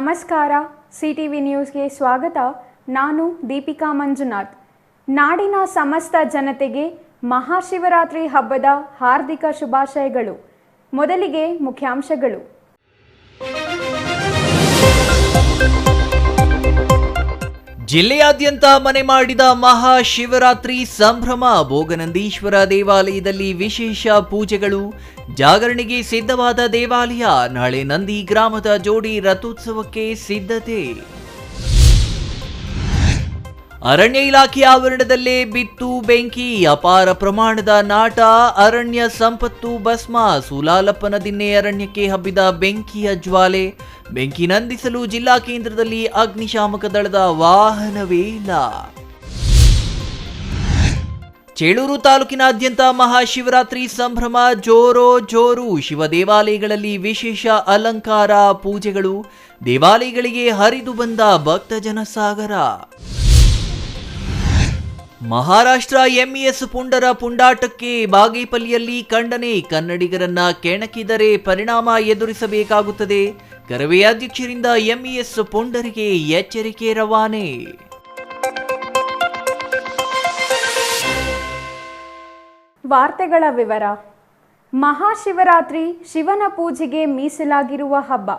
ನಮಸ್ಕಾರ. CTV ನ್ಯೂಸ್ಗೆ ಸ್ವಾಗತ. ನಾನು ದೀಪಿಕಾ ಮಂಜುನಾಥ್. ನಾಡಿನ ಸಮಸ್ತ ಜನತೆಗೆ ಮಹಾಶಿವರಾತ್ರಿ ಹಬ್ಬದ ಹಾರ್ದಿಕ ಶುಭಾಶಯಗಳು. ಮೊದಲಿಗೆ ಮುಖ್ಯಾಂಶಗಳು. ಜಿಲ್ಲೆಯಾದ್ಯಂತ ಮನೆ ಮಾಡಿದ ಮಹಾಶಿವರಾತ್ರಿ ಸಂಭ್ರಮ. ಭೋಗನಂದೀಶ್ವರ ದೇವಾಲಯದಲ್ಲಿ ವಿಶೇಷ ಪೂಜೆಗಳು. ಜಾಗರಣೆಗೆ ಸಿದ್ಧವಾದ ದೇವಾಲಯ. ನಾಳೆ ನಂದಿ ಗ್ರಾಮದ ಜೋಡಿ ರಥೋತ್ಸವಕ್ಕೆ ಸಿದ್ಧತೆ. ಅರಣ್ಯ ಇಲಾಖೆ ಆವರಣದಲ್ಲೇ ಬಿತ್ತು ಬೆಂಕಿ. ಅಪಾರ ಪ್ರಮಾಣದ ನಾಟ, ಅರಣ್ಯ ಸಂಪತ್ತು ಭಸ್ಮ. ಸೂಲಾಲಪ್ಪನ ದಿನ್ನೆ ಅರಣ್ಯಕ್ಕೆ ಹಬ್ಬಿದ ಬೆಂಕಿಯ ಜ್ವಾಲೆ. ಬೆಂಕಿ ನಂದಿಸಲು ಜಿಲ್ಲಾ ಕೇಂದ್ರದಲ್ಲಿ ಅಗ್ನಿಶಾಮಕ ದಳದ ವಾಹನವೇ ಇಲ್ಲ. ಚೇಳೂರು ತಾಲೂಕಿನಾದ್ಯಂತ ಮಹಾಶಿವರಾತ್ರಿ ಸಂಭ್ರಮ ಜೋರೋ ಜೋರು. ಶಿವ ದೇವಾಲಯಗಳಲ್ಲಿ ವಿಶೇಷ ಅಲಂಕಾರ, ಪೂಜೆಗಳು. ದೇವಾಲಯಗಳಿಗೆ ಹರಿದು ಬಂದ ಭಕ್ತ ಜನಸಾಗರ. ಮಹಾರಾಷ್ಟ್ರ MES ಪುಂಡರ ಪುಂಡಾಟಕ್ಕೆ ಬಾಗೇಪಲ್ಲಿಯಲ್ಲಿ ಖಂಡನೆ. ಕನ್ನಡಿಗರನ್ನ ಕೆಣಕಿದರೆ ಪರಿಣಾಮ ಎದುರಿಸಬೇಕಾಗುತ್ತದೆ. ಕರವೇ ಅಧ್ಯಕ್ಷರಿಂದ MES ಪುಂಡರಿಗೆ ಎಚ್ಚರಿಕೆ ರವಾನೆ. ವಾರ್ತೆಗಳ ವಿವರ. ಮಹಾಶಿವರಾತ್ರಿ ಶಿವನ ಪೂಜೆಗೆ ಮೀಸಲಾಗಿರುವ ಹಬ್ಬ.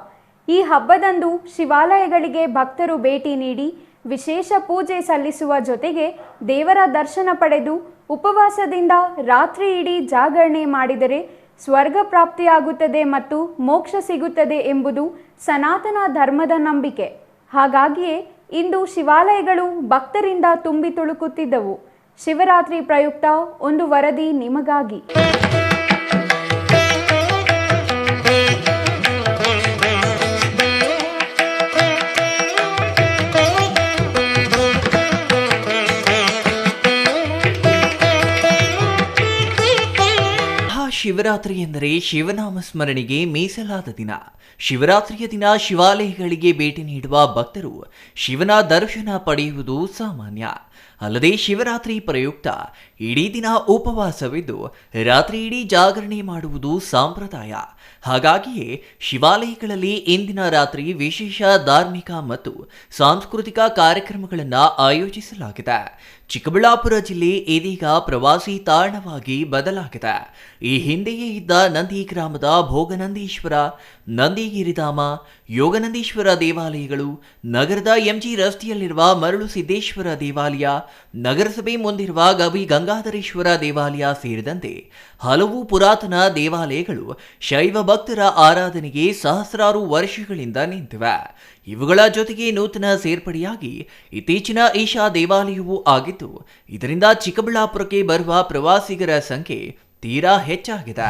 ಈ ಹಬ್ಬದಂದು ಶಿವಾಲಯಗಳಿಗೆ ಭಕ್ತರು ಭೇಟಿ ನೀಡಿ ವಿಶೇಷ ಪೂಜೆ ಸಲ್ಲಿಸುವ ಜೊತೆಗೆ ದೇವರ ದರ್ಶನ ಪಡೆದು ಉಪವಾಸದಿಂದ ರಾತ್ರಿ ಇಡೀ ಜಾಗರಣೆ ಮಾಡಿದರೆ ಸ್ವರ್ಗ ಪ್ರಾಪ್ತಿಯಾಗುತ್ತದೆ ಮತ್ತು ಮೋಕ್ಷ ಸಿಗುತ್ತದೆ ಎಂಬುದು ಸನಾತನ ಧರ್ಮದ ನಂಬಿಕೆ. ಹಾಗಾಗಿಯೇ ಇಂದು ಶಿವಾಲಯಗಳು ಭಕ್ತರಿಂದ ತುಂಬಿ ತುಳುಕುತ್ತಿದ್ದವು. ಶಿವರಾತ್ರಿ ಪ್ರಯುಕ್ತ ಒಂದು ವರದಿ ನಿಮಗಾಗಿ. ಶಿವರಾತ್ರಿ ಎಂದರೆ ಶಿವನಾಮ ಸ್ಮರಣೆಗೆ ಮೀಸಲಾದ ದಿನ. ಶಿವರಾತ್ರಿಯ ದಿನ ಶಿವಾಲಯಗಳಿಗೆ ಭೇಟಿ ನೀಡುವ ಭಕ್ತರು ಶಿವನ ದರ್ಶನ ಪಡೆಯುವುದು ಸಾಮಾನ್ಯ. ಅಲ್ಲದೆ ಶಿವರಾತ್ರಿ ಪ್ರಯುಕ್ತ ಇಡೀ ದಿನ ಉಪವಾಸವಿದ್ದು ರಾತ್ರಿ ಇಡೀ ಜಾಗರಣೆ ಮಾಡುವುದು ಸಂಪ್ರದಾಯ. ಹಾಗಾಗಿಯೇ ಶಿವಾಲಯಗಳಲ್ಲಿ ಇಂದಿನ ರಾತ್ರಿ ವಿಶೇಷ ಧಾರ್ಮಿಕ ಮತ್ತು ಸಾಂಸ್ಕೃತಿಕ ಕಾರ್ಯಕ್ರಮಗಳನ್ನು ಆಯೋಜಿಸಲಾಗಿದೆ. ಚಿಕ್ಕಬಳ್ಳಾಪುರ ಜಿಲ್ಲೆ ಇದೀಗ ಪ್ರವಾಸಿ ತಾಣವಾಗಿ ಬದಲಾಗಿದೆ. ಈ ಹಿಂದೆಯೇ ಇದ್ದ ನಂದಿ ಗ್ರಾಮದ ಭೋಗನಂದೀಶ್ವರ, ನಂದಿಗಿರಿಧಾಮ, ಯೋಗನಂದೀಶ್ವರ ದೇವಾಲಯಗಳು, ನಗರದ MG ರಸ್ತೆಯಲ್ಲಿರುವ ಮರಳು ಸಿದ್ದೇಶ್ವರ ದೇವಾಲಯ, ನಗರಸಭೆ ಮುಂದಿರುವ ಗವಿ ಗಂಗಾಧರೇಶ್ವರ ದೇವಾಲಯ ಸೇರಿದಂತೆ ಹಲವು ಪುರಾತನ ದೇವಾಲಯಗಳು ಶೈವ ಭಕ್ತರ ಆರಾಧನೆಗೆ ಸಹಸ್ರಾರು ವರ್ಷಗಳಿಂದ ನಿಂತಿವೆ. ಇವುಗಳ ಜೊತೆಗೆ ನೂತನ ಸೇರ್ಪಡೆಯಾಗಿ ಇತ್ತೀಚಿನ ಈಶಾ ದೇವಾಲಯವೂ ಆಗಿದ್ದು, ಇದರಿಂದ ಚಿಕ್ಕಬಳ್ಳಾಪುರಕ್ಕೆ ಬರುವ ಪ್ರವಾಸಿಗರ ಸಂಖ್ಯೆ ತೀರಾ ಹೆಚ್ಚಾಗಿದೆ.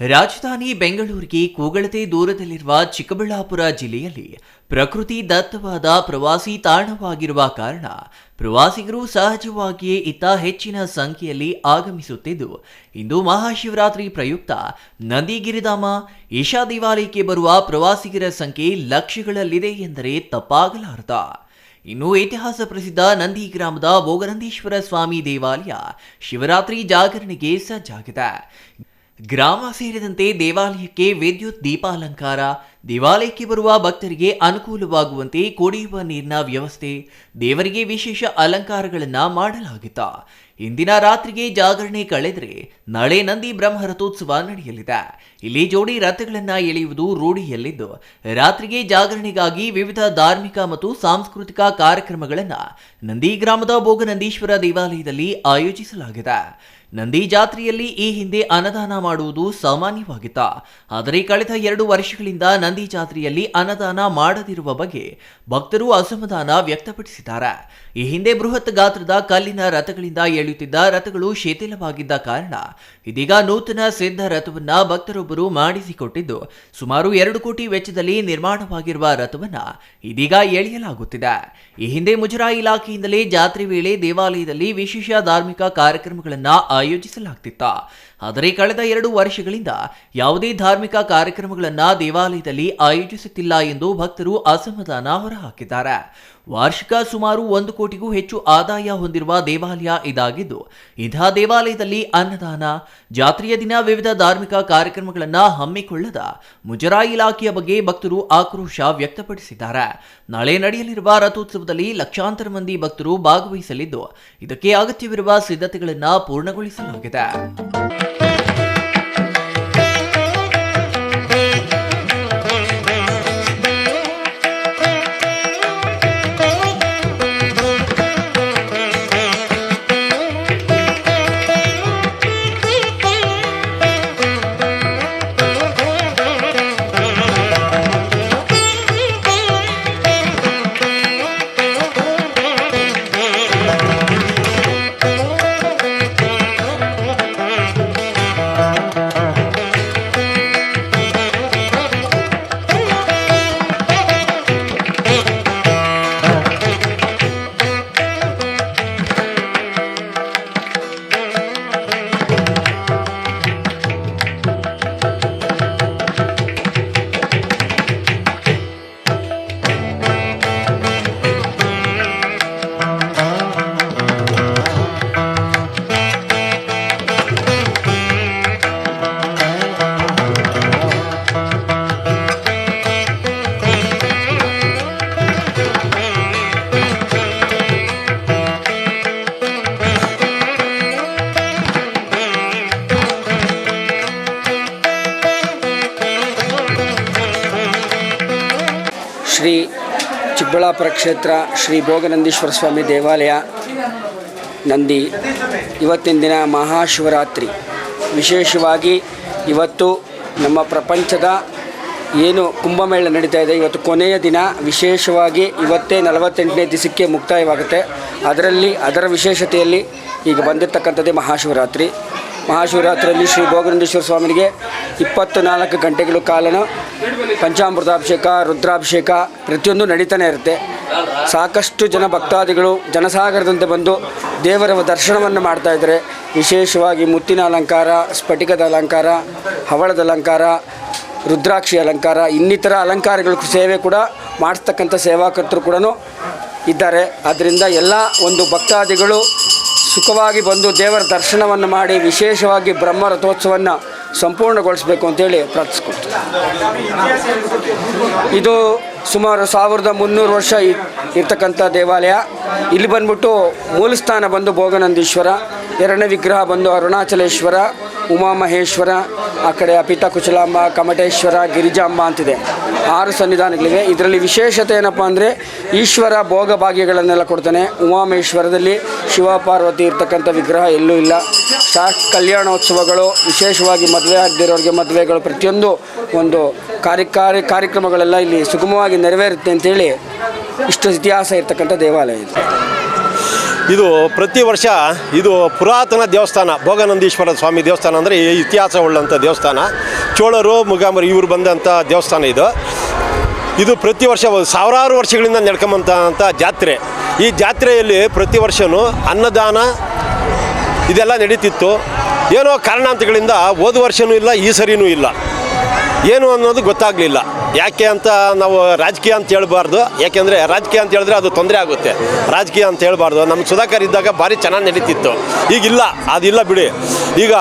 ರಾಜಧಾನಿ ಬೆಂಗಳೂರಿಗೆ ಕೂಗಳತೆ ದೂರದಲ್ಲಿರುವ ಚಿಕ್ಕಬಳ್ಳಾಪುರ ಜಿಲ್ಲೆಯಲ್ಲಿ ಪ್ರಕೃತಿ ದತ್ತವಾದ ಪ್ರವಾಸಿ ತಾಣವಾಗಿರುವ ಕಾರಣ ಪ್ರವಾಸಿಗರು ಸಹಜವಾಗಿಯೇ ಇತ್ತ ಹೆಚ್ಚಿನ ಸಂಖ್ಯೆಯಲ್ಲಿ ಆಗಮಿಸುತ್ತಿದ್ದು, ಇಂದು ಮಹಾಶಿವರಾತ್ರಿ ಪ್ರಯುಕ್ತ ನಂದಿಗಿರಿಧಾಮ ಈಶಾ ದೇವಾಲಯಕ್ಕೆ ಬರುವ ಪ್ರವಾಸಿಗರ ಸಂಖ್ಯೆ ಲಕ್ಷಗಳಲ್ಲಿದೆ ಎಂದರೆ ತಪ್ಪಾಗಲಾರದು. ಇನ್ನು ಇತಿಹಾಸ ಪ್ರಸಿದ್ಧ ನಂದಿ ಗ್ರಾಮದ ಭೋಗನಂದೀಶ್ವರ ಸ್ವಾಮಿ ದೇವಾಲಯ ಶಿವರಾತ್ರಿ ಜಾಗರಣೆಗೆ ಸಜ್ಜಾಗಿದೆ. ಗ್ರಾಮ ಸೇರಿದಂತೆ ದೇವಾಲಯಕ್ಕೆ ವಿದ್ಯುತ್ ದೀಪಾಲಂಕಾರ, ದೇವಾಲಯಕ್ಕೆ ಬರುವ ಭಕ್ತರಿಗೆ ಅನುಕೂಲವಾಗುವಂತೆ ಕುಡಿಯುವ ನೀರಿನ ವ್ಯವಸ್ಥೆ, ದೇವರಿಗೆ ವಿಶೇಷ ಅಲಂಕಾರಗಳನ್ನು ಮಾಡಲಾಗಿತ್ತು. ಇಂದಿನ ರಾತ್ರಿಗೆ ಜಾಗರಣೆ ಕಳೆದರೆ ನಾಳೆ ನಂದಿ ಬ್ರಹ್ಮ ರಥೋತ್ಸವ ನಡೆಯಲಿದೆ. ಇಲ್ಲಿ ಜೋಡಿ ರಥಗಳನ್ನು ಎಳೆಯುವುದು ರೂಢಿಯಲ್ಲಿದ್ದು, ರಾತ್ರಿಗೆ ಜಾಗರಣೆಗಾಗಿ ವಿವಿಧ ಧಾರ್ಮಿಕ ಮತ್ತು ಸಾಂಸ್ಕೃತಿಕ ಕಾರ್ಯಕ್ರಮಗಳನ್ನು ನಂದಿ ಗ್ರಾಮದ ಭೋಗನಂದೀಶ್ವರ ದೇವಾಲಯದಲ್ಲಿ ಆಯೋಜಿಸಲಾಗಿದೆ. ನಂದಿ ಜಾತ್ರೆಯಲ್ಲಿ ಈ ಹಿಂದೆ ಅನ್ನದಾನ ಮಾಡುವುದು ಸಾಮಾನ್ಯವಾಗಿತ್ತು. ಆದರೆ ಕಳೆದ 2 ವರ್ಷಗಳಿಂದ ನಂದಿ ಜಾತ್ರೆಯಲ್ಲಿ ಅನ್ನದಾನ ಮಾಡದಿರುವ ಬಗ್ಗೆ ಭಕ್ತರು ಅಸಮಾಧಾನ ವ್ಯಕ್ತಪಡಿಸಿದ್ದಾರೆ. ಈ ಹಿಂದೆ ಬೃಹತ್ ಗಾತ್ರದ ಕಲ್ಲಿನ ರಥಗಳಿಂದ ಎಳೆಯುತ್ತಿದ್ದ ರಥಗಳು ಶಿಥಿಲವಾಗಿದ್ದ ಕಾರಣ ಇದೀಗ ನೂತನ ಸಿದ್ಧ ರಥವನ್ನ ಭಕ್ತರೊಬ್ಬರು ಮಾಡಿಸಿಕೊಟ್ಟಿದ್ದು, ಸುಮಾರು 2 ಕೋಟಿ ವೆಚ್ಚದಲ್ಲಿ ನಿರ್ಮಾಣವಾಗಿರುವ ರಥವನ್ನ ಇದೀಗ ಎಳೆಯಲಾಗುತ್ತಿದೆ. ಈ ಹಿಂದೆ ಮುಜರಾಯಿ ಇಲಾಖೆಯಿಂದಲೇ ಜಾತ್ರೆ ವೇಳೆ ದೇವಾಲಯದಲ್ಲಿ ವಿಶೇಷ ಧಾರ್ಮಿಕ ಕಾರ್ಯಕ್ರಮಗಳನ್ನು ಆಯೋಜಿಸಲಾಗ್ತಿತ್ತು. ಆದರೆ ಕಳೆದ 2 ವರ್ಷಗಳಿಂದ ಯಾವುದೇ ಧಾರ್ಮಿಕ ಕಾರ್ಯಕ್ರಮಗಳನ್ನು ದೇವಾಲಯದಲ್ಲಿ ಆಯೋಜಿಸುತ್ತಿಲ್ಲ ಎಂದು ಭಕ್ತರು ಅಸಮಾಧಾನ ಹೊರಹಾಕಿದ್ದಾರೆ. ವಾರ್ಷಿಕ ಸುಮಾರು 1 ಕೋಟಿಗೂ ಹೆಚ್ಚು ಆದಾಯ ಹೊಂದಿರುವ ದೇವಾಲಯ ಇದಾಗಿದ್ದು, ಇಂತಹ ದೇವಾಲಯದಲ್ಲಿ ಅನ್ನದಾನ, ಜಾತ್ರೆಯ ದಿನ ವಿವಿಧ ಧಾರ್ಮಿಕ ಕಾರ್ಯಕ್ರಮಗಳನ್ನು ಹಮ್ಮಿಕೊಳ್ಳದ ಮುಜರಾಯಿ ಇಲಾಖೆಯ ಬಗ್ಗೆ ಭಕ್ತರು ಆಕ್ರೋಶ ವ್ಯಕ್ತಪಡಿಸಿದ್ದಾರೆ. ನಾಳೆ ನಡೆಯಲಿರುವ ರಥೋತ್ಸವದಲ್ಲಿ ಲಕ್ಷಾಂತರ ಮಂದಿ ಭಕ್ತರು ಭಾಗವಹಿಸಲಿದ್ದು, ಇದಕ್ಕೆ ಅಗತ್ಯವಿರುವ ಸಿದ್ಧತೆಗಳನ್ನು ಪೂರ್ಣಗೊಳಿಸಲಾಗಿದೆ. ಶ್ರೀ ಚಿಕ್ಕಬಳ್ಳಾಪುರ ಕ್ಷೇತ್ರ ಶ್ರೀ ಭೋಗನಂದೀಶ್ವರ ಸ್ವಾಮಿ ದೇವಾಲಯ ನಂದಿ ಇವತ್ತಿನ ದಿನ ಮಹಾಶಿವರಾತ್ರಿ. ವಿಶೇಷವಾಗಿ ಇವತ್ತು ನಮ್ಮ ಪ್ರಪಂಚದ ಏನು ಕುಂಭಮೇಳ ನಡೀತಾ ಇದೆ, ಇವತ್ತು ಕೊನೆಯ ದಿನ. ವಿಶೇಷವಾಗಿ ಇವತ್ತೇ 48ನೇ ದಿವಸಕ್ಕೆ ಮುಕ್ತಾಯವಾಗುತ್ತೆ. ಅದರ ವಿಶೇಷತೆಯಲ್ಲಿ ಈಗ ಬಂದಿರತಕ್ಕಂಥದ್ದೇ ಮಹಾಶಿವರಾತ್ರಿ. ಮಹಾಶಿವರಾತ್ರಿಯಲ್ಲಿ ಶ್ರೀ ಭೋಗನಂದೀಶ್ವರ ಸ್ವಾಮಿಗೆ 24 ಗಂಟೆಗಳ ಕಾಲನ ಪಂಚಾಮೃತಾಭಿಷೇಕ, ರುದ್ರಾಭಿಷೇಕ ಪ್ರತಿಯೊಂದು ನಡೀತಾನೆ ಇರುತ್ತೆ. ಸಾಕಷ್ಟು ಜನ ಭಕ್ತಾದಿಗಳು ಜನಸಾಗರದಂತೆ ಬಂದು ದೇವರ ದರ್ಶನವನ್ನು ಮಾಡ್ತಾ ಇದ್ದಾರೆ. ವಿಶೇಷವಾಗಿ ಮುತ್ತಿನ ಅಲಂಕಾರ, ಸ್ಫಟಿಕದ ಅಲಂಕಾರ, ಹವಳದ ಅಲಂಕಾರ, ರುದ್ರಾಕ್ಷಿ ಅಲಂಕಾರ, ಇನ್ನಿತರ ಅಲಂಕಾರಗಳ ಸೇವೆ ಕೂಡ ಮಾಡಿಸ್ತಕ್ಕಂಥ ಸೇವಾಕರ್ತರು ಕೂಡ ಇದ್ದಾರೆ. ಆದ್ದರಿಂದ ಎಲ್ಲ ಒಂದು ಭಕ್ತಾದಿಗಳು ಸುಖವಾಗಿ ಬಂದು ದೇವರ ದರ್ಶನವನ್ನು ಮಾಡಿ ವಿಶೇಷವಾಗಿ ಬ್ರಹ್ಮ ರಥೋತ್ಸವವನ್ನು ಸಂಪೂರ್ಣಗೊಳಿಸಬೇಕು ಅಂತೇಳಿ ಪ್ರಾರ್ಥಿಸ್ಕೊಳ್ತೀವಿ. ಇದು ಸುಮಾರು 1300 ವರ್ಷ ಇರ್ತಕ್ಕಂಥ ದೇವಾಲಯ. ಇಲ್ಲಿ ಬಂದ್ಬಿಟ್ಟು ಮೂಲಸ್ಥಾನ ಬಂದು ಭೋಗನಂದೀಶ್ವರ, ಎರಡನೇ ವಿಗ್ರಹ ಬಂದು ಅರುಣಾಚಲೇಶ್ವರ, ಉಮಾಮಹೇಶ್ವರ, ಆ ಕಡೆ ಅಪಿತಾ ಕುಚಲಾಂಬ, ಕಮಟೇಶ್ವರ, ಗಿರಿಜಾಂಬ ಅಂತಿದೆ. 6 ಸನ್ನಿಧಾನಗಳಿವೆ. ಇದರಲ್ಲಿ ವಿಶೇಷತೆ ಏನಪ್ಪ ಅಂದರೆ ಈಶ್ವರ ಭೋಗ ಭಾಗ್ಯಗಳನ್ನೆಲ್ಲ ಕೊಡ್ತಾನೆ. ಉಮಾಮೇಶ್ವರದಲ್ಲಿ ಶಿವ ಪಾರ್ವತಿ ಇರ್ತಕ್ಕಂಥ ವಿಗ್ರಹ ಎಲ್ಲೂ ಇಲ್ಲ. ಕಲ್ಯಾಣೋತ್ಸವಗಳು, ವಿಶೇಷವಾಗಿ ಮದುವೆ ಆಗದಿರೋರಿಗೆ ಮದುವೆಗಳು, ಪ್ರತಿಯೊಂದು ಒಂದು ಕಾರ್ಯಕ್ರಮಗಳೆಲ್ಲ ಇಲ್ಲಿ ಸುಗಮವಾಗಿ ನೆರವೇರುತ್ತೆ ಅಂತೇಳಿ ಇಷ್ಟು ಇತಿಹಾಸ ಇರ್ತಕ್ಕಂಥ ದೇವಾಲಯ ಇದು. ಇದು ಪ್ರತಿ ವರ್ಷ ಇದು ಪುರಾತನ ದೇವಸ್ಥಾನ. ಭೋಗನಂದೀಶ್ವರ ಸ್ವಾಮಿ ದೇವಸ್ಥಾನ ಅಂದರೆ ಇತಿಹಾಸವುಳ್ಳಂಥ ದೇವಸ್ಥಾನ. ಚೋಳರು, ಮುಗಾಮರು ಇವರು ಬಂದಂಥ ದೇವಸ್ಥಾನ ಇದು ಪ್ರತಿ ವರ್ಷ ಸಾವಿರಾರು ವರ್ಷಗಳಿಂದ ನಡ್ಕೊಂಬಂಥ ಜಾತ್ರೆ. ಈ ಜಾತ್ರೆಯಲ್ಲಿ ಪ್ರತಿ ವರ್ಷವೂ ಅನ್ನದಾನ ಇದೆಲ್ಲ ನಡೀತಿತ್ತು. ಏನೋ ಕಾರಣಾಂತರಗಳಿಂದ ಹೋದ ವರ್ಷವೂ ಇಲ್ಲ, ಈ ಸರಿನೂ ಇಲ್ಲ. ಏನು ಅನ್ನೋದು ಗೊತ್ತಾಗಲಿಲ್ಲ. ಯಾಕೆ ಅಂತ ನಾವು ರಾಜಕೀಯ ಅಂತ ಹೇಳ್ಬಾರ್ದು, ಯಾಕೆಂದರೆ ರಾಜಕೀಯ ಅಂತ ಹೇಳಿದ್ರೆ ಅದು ತೊಂದರೆ ಆಗುತ್ತೆ. ರಾಜಕೀಯ ಅಂತ ಹೇಳ್ಬಾರ್ದು. ನಮ್ಮ ಸುಧಾಕರ್ ಇದ್ದಾಗ ಭಾರಿ ಚೆನ್ನಾಗಿ ನಡೀತಿತ್ತು, ಈಗಿಲ್ಲ, ಅದಿಲ್ಲ ಬಿಡಿ. ಈಗ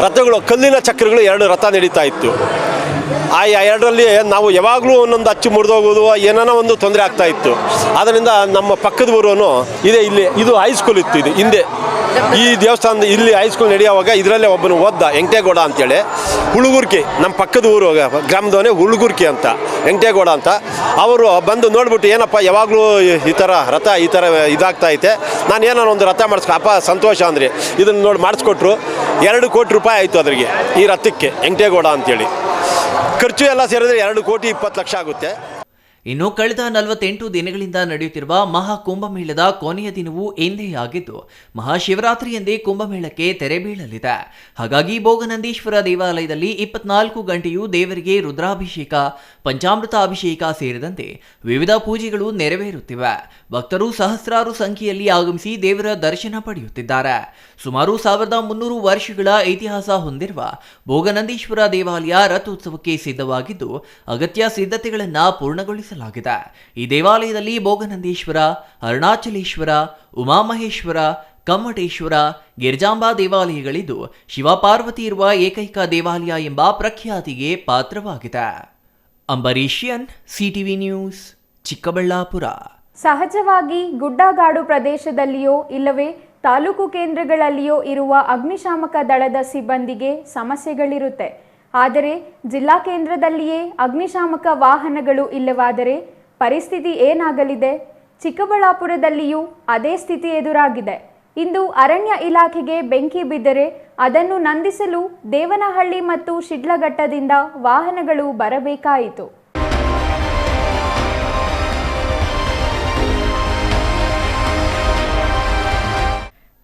ರಥಗಳು, ಕಲ್ಲಿನ ಚಕ್ರಗಳು 2 ರಥ ನಡೀತಾ ಇತ್ತು. ಆ 2ರಲ್ಲಿ ನಾವು ಯಾವಾಗಲೂ ಒಂದೊಂದು ಅಚ್ಚು ಮುರಿದೋಗೋದು, ಏನಾನ ಒಂದು ತೊಂದರೆ ಆಗ್ತಾ ಇತ್ತು. ಆದ್ದರಿಂದ ನಮ್ಮ ಪಕ್ಕದ ಊರವನು ಇದೆ, ಇಲ್ಲಿ ಇದು ಹೈಸ್ಕೂಲ್ ಇತ್ತು, ಇದು ಹಿಂದೆ ಈ ದೇವಸ್ಥಾನದ ಇಲ್ಲಿ ಹೈಸ್ಕೂಲ್ ನಡೆಯುವಾಗ ಇದರಲ್ಲೇ ಒಬ್ಬನು ಓದ್ದ, ವೆಂಕಟೇಗೌಡ ಅಂತೇಳಿ, ಹುಳುಗುರ್ಕಿ, ನಮ್ಮ ಪಕ್ಕದ ಊರು ಗ್ರಾಮದವನೇ ಹುಳುಗುರ್ಕಿ ಅಂತ, ವೆಂಕಟೇಗೌಡ ಅಂತ. ಅವರು ಬಂದು ನೋಡ್ಬಿಟ್ಟು, ಏನಪ್ಪ ಯಾವಾಗಲೂ ಈ ಥರ ರಥ ಈ ಥರ ಇದಾಗ್ತಾ ಐತೆ, ನಾನು ಏನೋ ಒಂದು ರಥ ಮಾಡಿಸ್ಕೊ ಅಪ್ಪ ಸಂತೋಷ ಅಂದ್ರಿ. ಇದನ್ನು ನೋಡಿ ಮಾಡಿಸ್ಕೊಟ್ರು. 2 ಕೋಟಿ ರೂಪಾಯಿ ಆಯಿತು ಅದ್ರಿಗೆ, ಈ ರಥಕ್ಕೆ ವೆಂಕಟೇಗೌಡ ಅಂತೇಳಿ. ಖರ್ಚು ಎಲ್ಲ ಸೇರಿದ್ರೆ 2,20,00,000 ಆಗುತ್ತೆ. ಇನ್ನು ಕಳೆದ 48 ದಿನಗಳಿಂದ ನಡೆಯುತ್ತಿರುವ ಮಹಾಕುಂಭಮೇಳದ ಕೊನೆಯ ದಿನವೂ ಇಂದೇ ಆಗಿದ್ದು, ಮಹಾಶಿವರಾತ್ರಿ ಎಂದೇ ಕುಂಭಮೇಳಕ್ಕೆ ತೆರೆ ಬೀಳಲಿದೆ. ಹಾಗಾಗಿ ಭೋಗನಂದೀಶ್ವರ ದೇವಾಲಯದಲ್ಲಿ 24 ಗಂಟೆಯೂ ದೇವರಿಗೆ ರುದ್ರಾಭಿಷೇಕ, ಪಂಚಾಮೃತ ಅಭಿಷೇಕ ಸೇರಿದಂತೆ ವಿವಿಧ ಪೂಜೆಗಳು ನೆರವೇರುತ್ತಿವೆ. ಭಕ್ತರು ಸಹಸ್ರಾರು ಸಂಖ್ಯೆಯಲ್ಲಿ ಆಗಮಿಸಿ ದೇವರ ದರ್ಶನ ಪಡೆಯುತ್ತಿದ್ದಾರೆ. ಸುಮಾರು 1300 ವರ್ಷಗಳ ಇತಿಹಾಸ ಹೊಂದಿರುವ ಭೋಗನಂದೀಶ್ವರ ದೇವಾಲಯ ರಥೋತ್ಸವಕ್ಕೆ ಸಿದ್ಧವಾಗಿದ್ದು, ಅಗತ್ಯ ಸಿದ್ಧತೆಗಳನ್ನು ಪೂರ್ಣಗೊಳಿಸಲಾಗಿದೆ. ಈ ದೇವಾಲಯದಲ್ಲಿ ಭೋಗನಂದೀಶ್ವರ, ಅರುಣಾಚಲೇಶ್ವರ, ಉಮಾಮಹೇಶ್ವರ, ಕಮ್ಮಟೇಶ್ವರ, ಗಿರಿಜಾಂಬಾ ದೇವಾಲಯಗಳಿದ್ದು, ಶಿವಪಾರ್ವತಿ ಇರುವ ಏಕೈಕ ದೇವಾಲಯ ಎಂಬ ಪ್ರಖ್ಯಾತಿಗೆ ಪಾತ್ರವಾಗಿದೆ. ಅಂಬರೀಷಿಯನ್, ಸಿಟಿವಿ ನ್ಯೂಸ್, ಚಿಕ್ಕಬಳ್ಳಾಪುರ. ಸಹಜವಾಗಿ ಗುಡ್ಡಗಾಡು ಪ್ರದೇಶದಲ್ಲಿಯೋ ಇಲ್ಲವೇ ತಾಲೂಕು ಕೇಂದ್ರಗಳಲ್ಲಿಯೋ ಇರುವ ಅಗ್ನಿಶಾಮಕ ದಳದ ಸಿಬ್ಬಂದಿಗೆ ಸಮಸ್ಯೆಗಳಿರುತ್ತೆ. ಆದರೆ ಜಿಲ್ಲಾ ಕೇಂದ್ರದಲ್ಲಿಯೇ ಅಗ್ನಿಶಾಮಕ ವಾಹನಗಳು ಇಲ್ಲವಾದರೆ ಪರಿಸ್ಥಿತಿ ಏನಾಗಲಿದೆ? ಚಿಕ್ಕಬಳ್ಳಾಪುರದಲ್ಲಿಯೂ ಅದೇ ಸ್ಥಿತಿ ಎದುರಾಗಿದೆ. ಇಂದು ಅರಣ್ಯ ಇಲಾಖೆಗೆ ಬೆಂಕಿ ಬಿದ್ದರೆ ಅದನ್ನು ನಂದಿಸಲು ದೇವನಹಳ್ಳಿ ಮತ್ತು ಶಿಡ್ಲಘಟ್ಟದಿಂದ ವಾಹನಗಳು ಬರಬೇಕಾಯಿತು.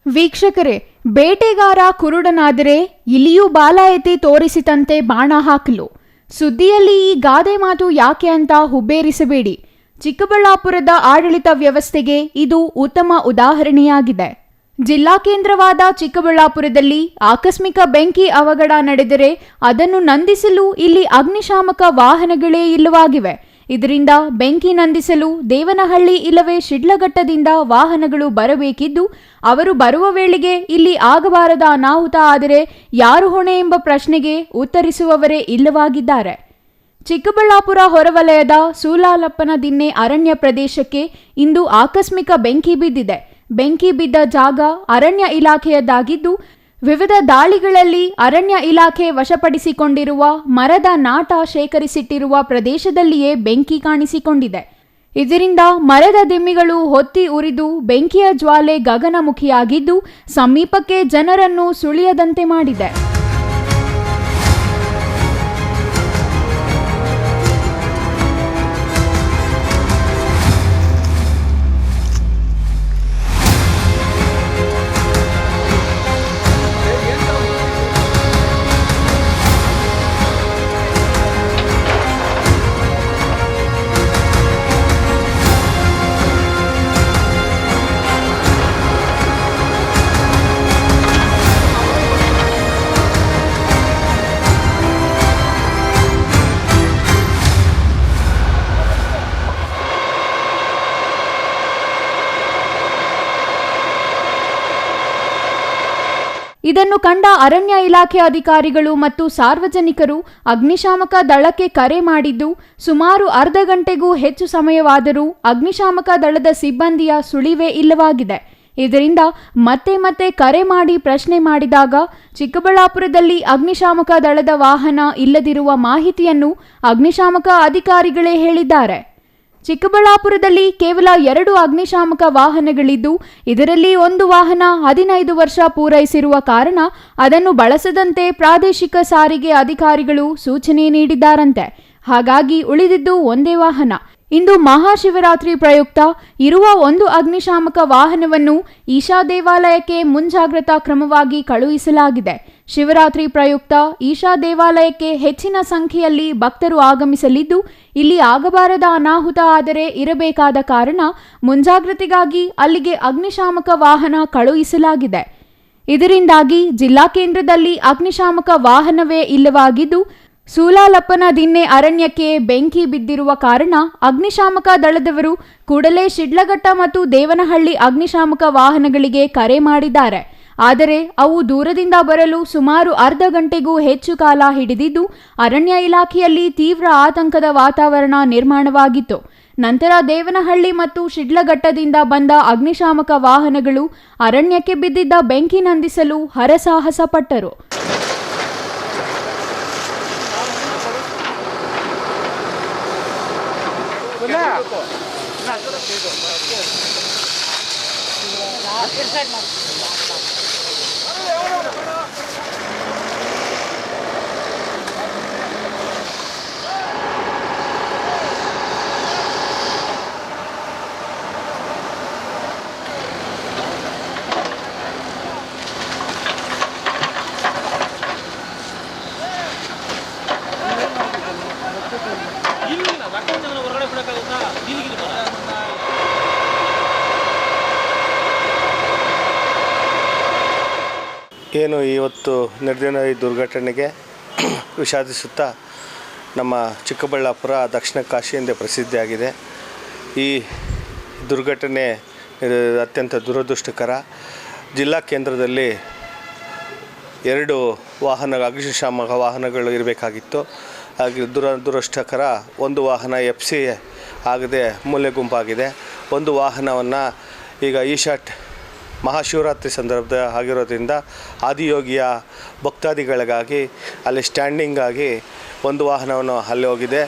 ವೀಕ್ಷಕರೇ, ಬೇಟೆಗಾರ ಕುರುಡನಾದರೆ ಇಲಿಯೂ ಬಾಲ ಎತ್ತಿ ತೋರಿಸಿತಂತೆ ಬಾಣ ಹಾಕಲು. ಸುದ್ದಿಯಲ್ಲಿ ಈ ಗಾದೆ ಮಾತು ಯಾಕೆ ಅಂತ ಹುಬ್ಬೇರಿಸಬೇಡಿ. ಚಿಕ್ಕಬಳ್ಳಾಪುರದ ಆಡಳಿತ ವ್ಯವಸ್ಥೆಗೆ ಇದು ಉತ್ತಮ ಉದಾಹರಣೆಯಾಗಿದೆ. ಜಿಲ್ಲಾ ಕೇಂದ್ರವಾದ ಚಿಕ್ಕಬಳ್ಳಾಪುರದಲ್ಲಿ ಆಕಸ್ಮಿಕ ಬೆಂಕಿ ಅವಘಡ ನಡೆದರೆ ಅದನ್ನು ನಂದಿಸಲು ಇಲ್ಲಿ ಅಗ್ನಿಶಾಮಕ ವಾಹನಗಳೇ ಇಲ್ಲವಾಗಿವೆ. ಇದರಿಂದ ಬೆಂಕಿ ನಂದಿಸಲು ದೇವನಹಳ್ಳಿ ಇಲ್ಲವೇ ಶಿಡ್ಲಘಟ್ಟದಿಂದ ವಾಹನಗಳು ಬರಬೇಕಿದ್ದು, ಅವರು ಬರುವ ವೇಳೆಗೆ ಇಲ್ಲಿ ಆಗಬಾರದ ಅನಾಹುತ ಆದರೆ ಯಾರು ಹೊಣೆ ಎಂಬ ಪ್ರಶ್ನೆಗೆ ಉತ್ತರಿಸುವವರೇ ಇಲ್ಲವಾಗಿದ್ದಾರೆ. ಚಿಕ್ಕಬಳ್ಳಾಪುರ ಹೊರವಲಯದ ಸೂಲಾಲಪ್ಪನ ದಿನ್ನೆ ಅರಣ್ಯ ಪ್ರದೇಶಕ್ಕೆ ಇಂದು ಆಕಸ್ಮಿಕ ಬೆಂಕಿ ಬಿದ್ದಿದೆ. ಬೆಂಕಿ ಬಿದ್ದ ಜಾಗ ಅರಣ್ಯ ಇಲಾಖೆಯದ್ದಾಗಿದ್ದು, ವಿವಿಧ ದಾಳಿಗಳಲ್ಲಿ ಅರಣ್ಯ ಇಲಾಖೆ ವಶಪಡಿಸಿಕೊಂಡಿರುವ ಮರದ ನಾಟ ಶೇಖರಿಸಿಟ್ಟಿರುವ ಪ್ರದೇಶದಲ್ಲಿಯೇ ಬೆಂಕಿ ಕಾಣಿಸಿಕೊಂಡಿದೆ. ಇದರಿಂದ ಮರದ ದಿಮ್ಮಿಗಳು ಹೊತ್ತಿ ಉರಿದು ಬೆಂಕಿಯ ಜ್ವಾಲೆ ಗಗನಮುಖಿಯಾಗಿದ್ದು, ಸಮೀಪಕ್ಕೆ ಜನರನ್ನು ಸುಳಿಯದಂತೆ ಮಾಡಿದೆ. ಇದನ್ನು ಕಂಡ ಅರಣ್ಯ ಇಲಾಖೆ ಅಧಿಕಾರಿಗಳು ಮತ್ತು ಸಾರ್ವಜನಿಕರು ಅಗ್ನಿಶಾಮಕ ದಳಕ್ಕೆ ಕರೆ ಮಾಡಿದ್ದು, ಸುಮಾರು ಅರ್ಧ ಗಂಟೆಗೂ ಹೆಚ್ಚು ಸಮಯವಾದರೂ ಅಗ್ನಿಶಾಮಕ ದಳದ ಸಿಬ್ಬಂದಿಯ ಸುಳಿವೇ ಇಲ್ಲವಾಗಿದೆ. ಇದರಿಂದ ಮತ್ತೆ ಕರೆ ಮಾಡಿ ಪ್ರಶ್ನೆ ಮಾಡಿದಾಗ ಚಿಕ್ಕಬಳ್ಳಾಪುರದಲ್ಲಿ ಅಗ್ನಿಶಾಮಕ ದಳದ ವಾಹನ ಇಲ್ಲದಿರುವ ಮಾಹಿತಿಯನ್ನು ಅಗ್ನಿಶಾಮಕ ಅಧಿಕಾರಿಗಳೇ ಹೇಳಿದ್ದಾರೆ. ಚಿಕ್ಕಬಳ್ಳಾಪುರದಲ್ಲಿ ಕೇವಲ 2 ಅಗ್ನಿಶಾಮಕ ವಾಹನಗಳಿದ್ದು, ಇದರಲ್ಲಿ ಒಂದು ವಾಹನ 15 ವರ್ಷ ಪೂರೈಸಿರುವ ಕಾರಣ ಅದನ್ನು ಬಳಸದಂತೆ ಪ್ರಾದೇಶಿಕ ಸಾರಿಗೆ ಅಧಿಕಾರಿಗಳು ಸೂಚನೆ ನೀಡಿದ್ದಾರಂತೆ. ಹಾಗಾಗಿ ಉಳಿದಿದ್ದು ಒಂದೇ ವಾಹನ. ಇಂದು ಮಹಾಶಿವರಾತ್ರಿ ಪ್ರಯುಕ್ತ ಇರುವ ಒಂದು ಅಗ್ನಿಶಾಮಕ ವಾಹನವನ್ನು ಈಶಾ ದೇವಾಲಯಕ್ಕೆ ಮುಂಜಾಗ್ರತಾ ಕ್ರಮವಾಗಿ ಕಳುಹಿಸಲಾಗಿದೆ. ಶಿವರಾತ್ರಿ ಪ್ರಯುಕ್ತ ಈಶಾ ದೇವಾಲಯಕ್ಕೆ ಹೆಚ್ಚಿನ ಸಂಖ್ಯೆಯಲ್ಲಿ ಭಕ್ತರು ಆಗಮಿಸಲಿದ್ದು, ಇಲ್ಲಿ ಆಗಬಾರದ ಅನಾಹುತ ಆದರೆ ಇರಬೇಕಾದ ಕಾರಣ ಮುಂಜಾಗ್ರತೆಗಾಗಿ ಅಲ್ಲಿಗೆ ಅಗ್ನಿಶಾಮಕ ವಾಹನ ಕಳುಹಿಸಲಾಗಿದೆ. ಇದರಿಂದಾಗಿ ಜಿಲ್ಲಾ ಕೇಂದ್ರದಲ್ಲಿ ಅಗ್ನಿಶಾಮಕ ವಾಹನವೇ ಇಲ್ಲವಾಗಿದ್ದು, ಸೂಲಾಲಪ್ಪನ ದಿನ್ನೆ ಅರಣ್ಯಕ್ಕೆ ಬೆಂಕಿ ಬಿದ್ದಿರುವ ಕಾರಣ ಅಗ್ನಿಶಾಮಕ ದಳದವರು ಕೂಡಲೇ ಶಿಡ್ಲಘಟ್ಟ ಮತ್ತು ದೇವನಹಳ್ಳಿ ಅಗ್ನಿಶಾಮಕ ವಾಹನಗಳಿಗೆ ಕರೆ ಮಾಡಿದ್ದಾರೆ. ಆದರೆ ಅವು ದೂರದಿಂದ ಬರಲು ಸುಮಾರು ಅರ್ಧ ಗಂಟೆಗೂ ಹೆಚ್ಚು ಕಾಲ ಹಿಡಿದಿದ್ದು ಅರಣ್ಯ ಇಲಾಖೆಯಲ್ಲಿ ತೀವ್ರ ಆತಂಕದ ವಾತಾವರಣ ನಿರ್ಮಾಣವಾಗಿತ್ತು. ನಂತರ ದೇವನಹಳ್ಳಿ ಮತ್ತು ಶಿಡ್ಲಘಟ್ಟದಿಂದ ಬಂದ ಅಗ್ನಿಶಾಮಕ ವಾಹನಗಳು ಅರಣ್ಯಕ್ಕೆ ಬಿದ್ದಿದ್ದ ಬೆಂಕಿ ನಂದಿಸಲು ಹರಸಾಹಸ ಪಟ್ಟರು. ಏನು ಇವತ್ತು ನಡೆದಿನ ಈ ದುರ್ಘಟನೆಗೆ ವಿಷಾದಿಸುತ್ತಾ ನಮ್ಮ ಚಿಕ್ಕಬಳ್ಳಾಪುರ ದಕ್ಷಿಣ ಕಾಶಿ ಎಂದೇ ಪ್ರಸಿದ್ಧಿಯಾಗಿದೆ. ಈ ದುರ್ಘಟನೆ ಅತ್ಯಂತ ದುರದೃಷ್ಟಕರ. ಜಿಲ್ಲಾ ಕೇಂದ್ರದಲ್ಲಿ 2 ಅಗ್ನಿಶಾಮಕ ವಾಹನಗಳು ಇರಬೇಕಾಗಿತ್ತು. ಹಾಗೆ ದುರದೃಷ್ಟಕರ ಒಂದು ವಾಹನ FC ಆಗದೆ ಮೂಲೆ ಗುಂಪಾಗಿದೆ. ಒಂದು ವಾಹನವನ್ನು ಈಗ ಈಶಾಟ್ ಮಹಾಶಿವರಾತ್ರಿ ಸಂದರ್ಭದ ಆಗಿರೋದ್ರಿಂದ ಆದಿಯೋಗಿಯ ಭಕ್ತಾದಿಗಳಿಗಾಗಿ ಅಲ್ಲಿ ಸ್ಟ್ಯಾಂಡಿಂಗ್ ಆಗಿ ಒಂದು ವಾಹನವನ್ನು ಅಲ್ಲಿ ಹೋಗಿದೆ.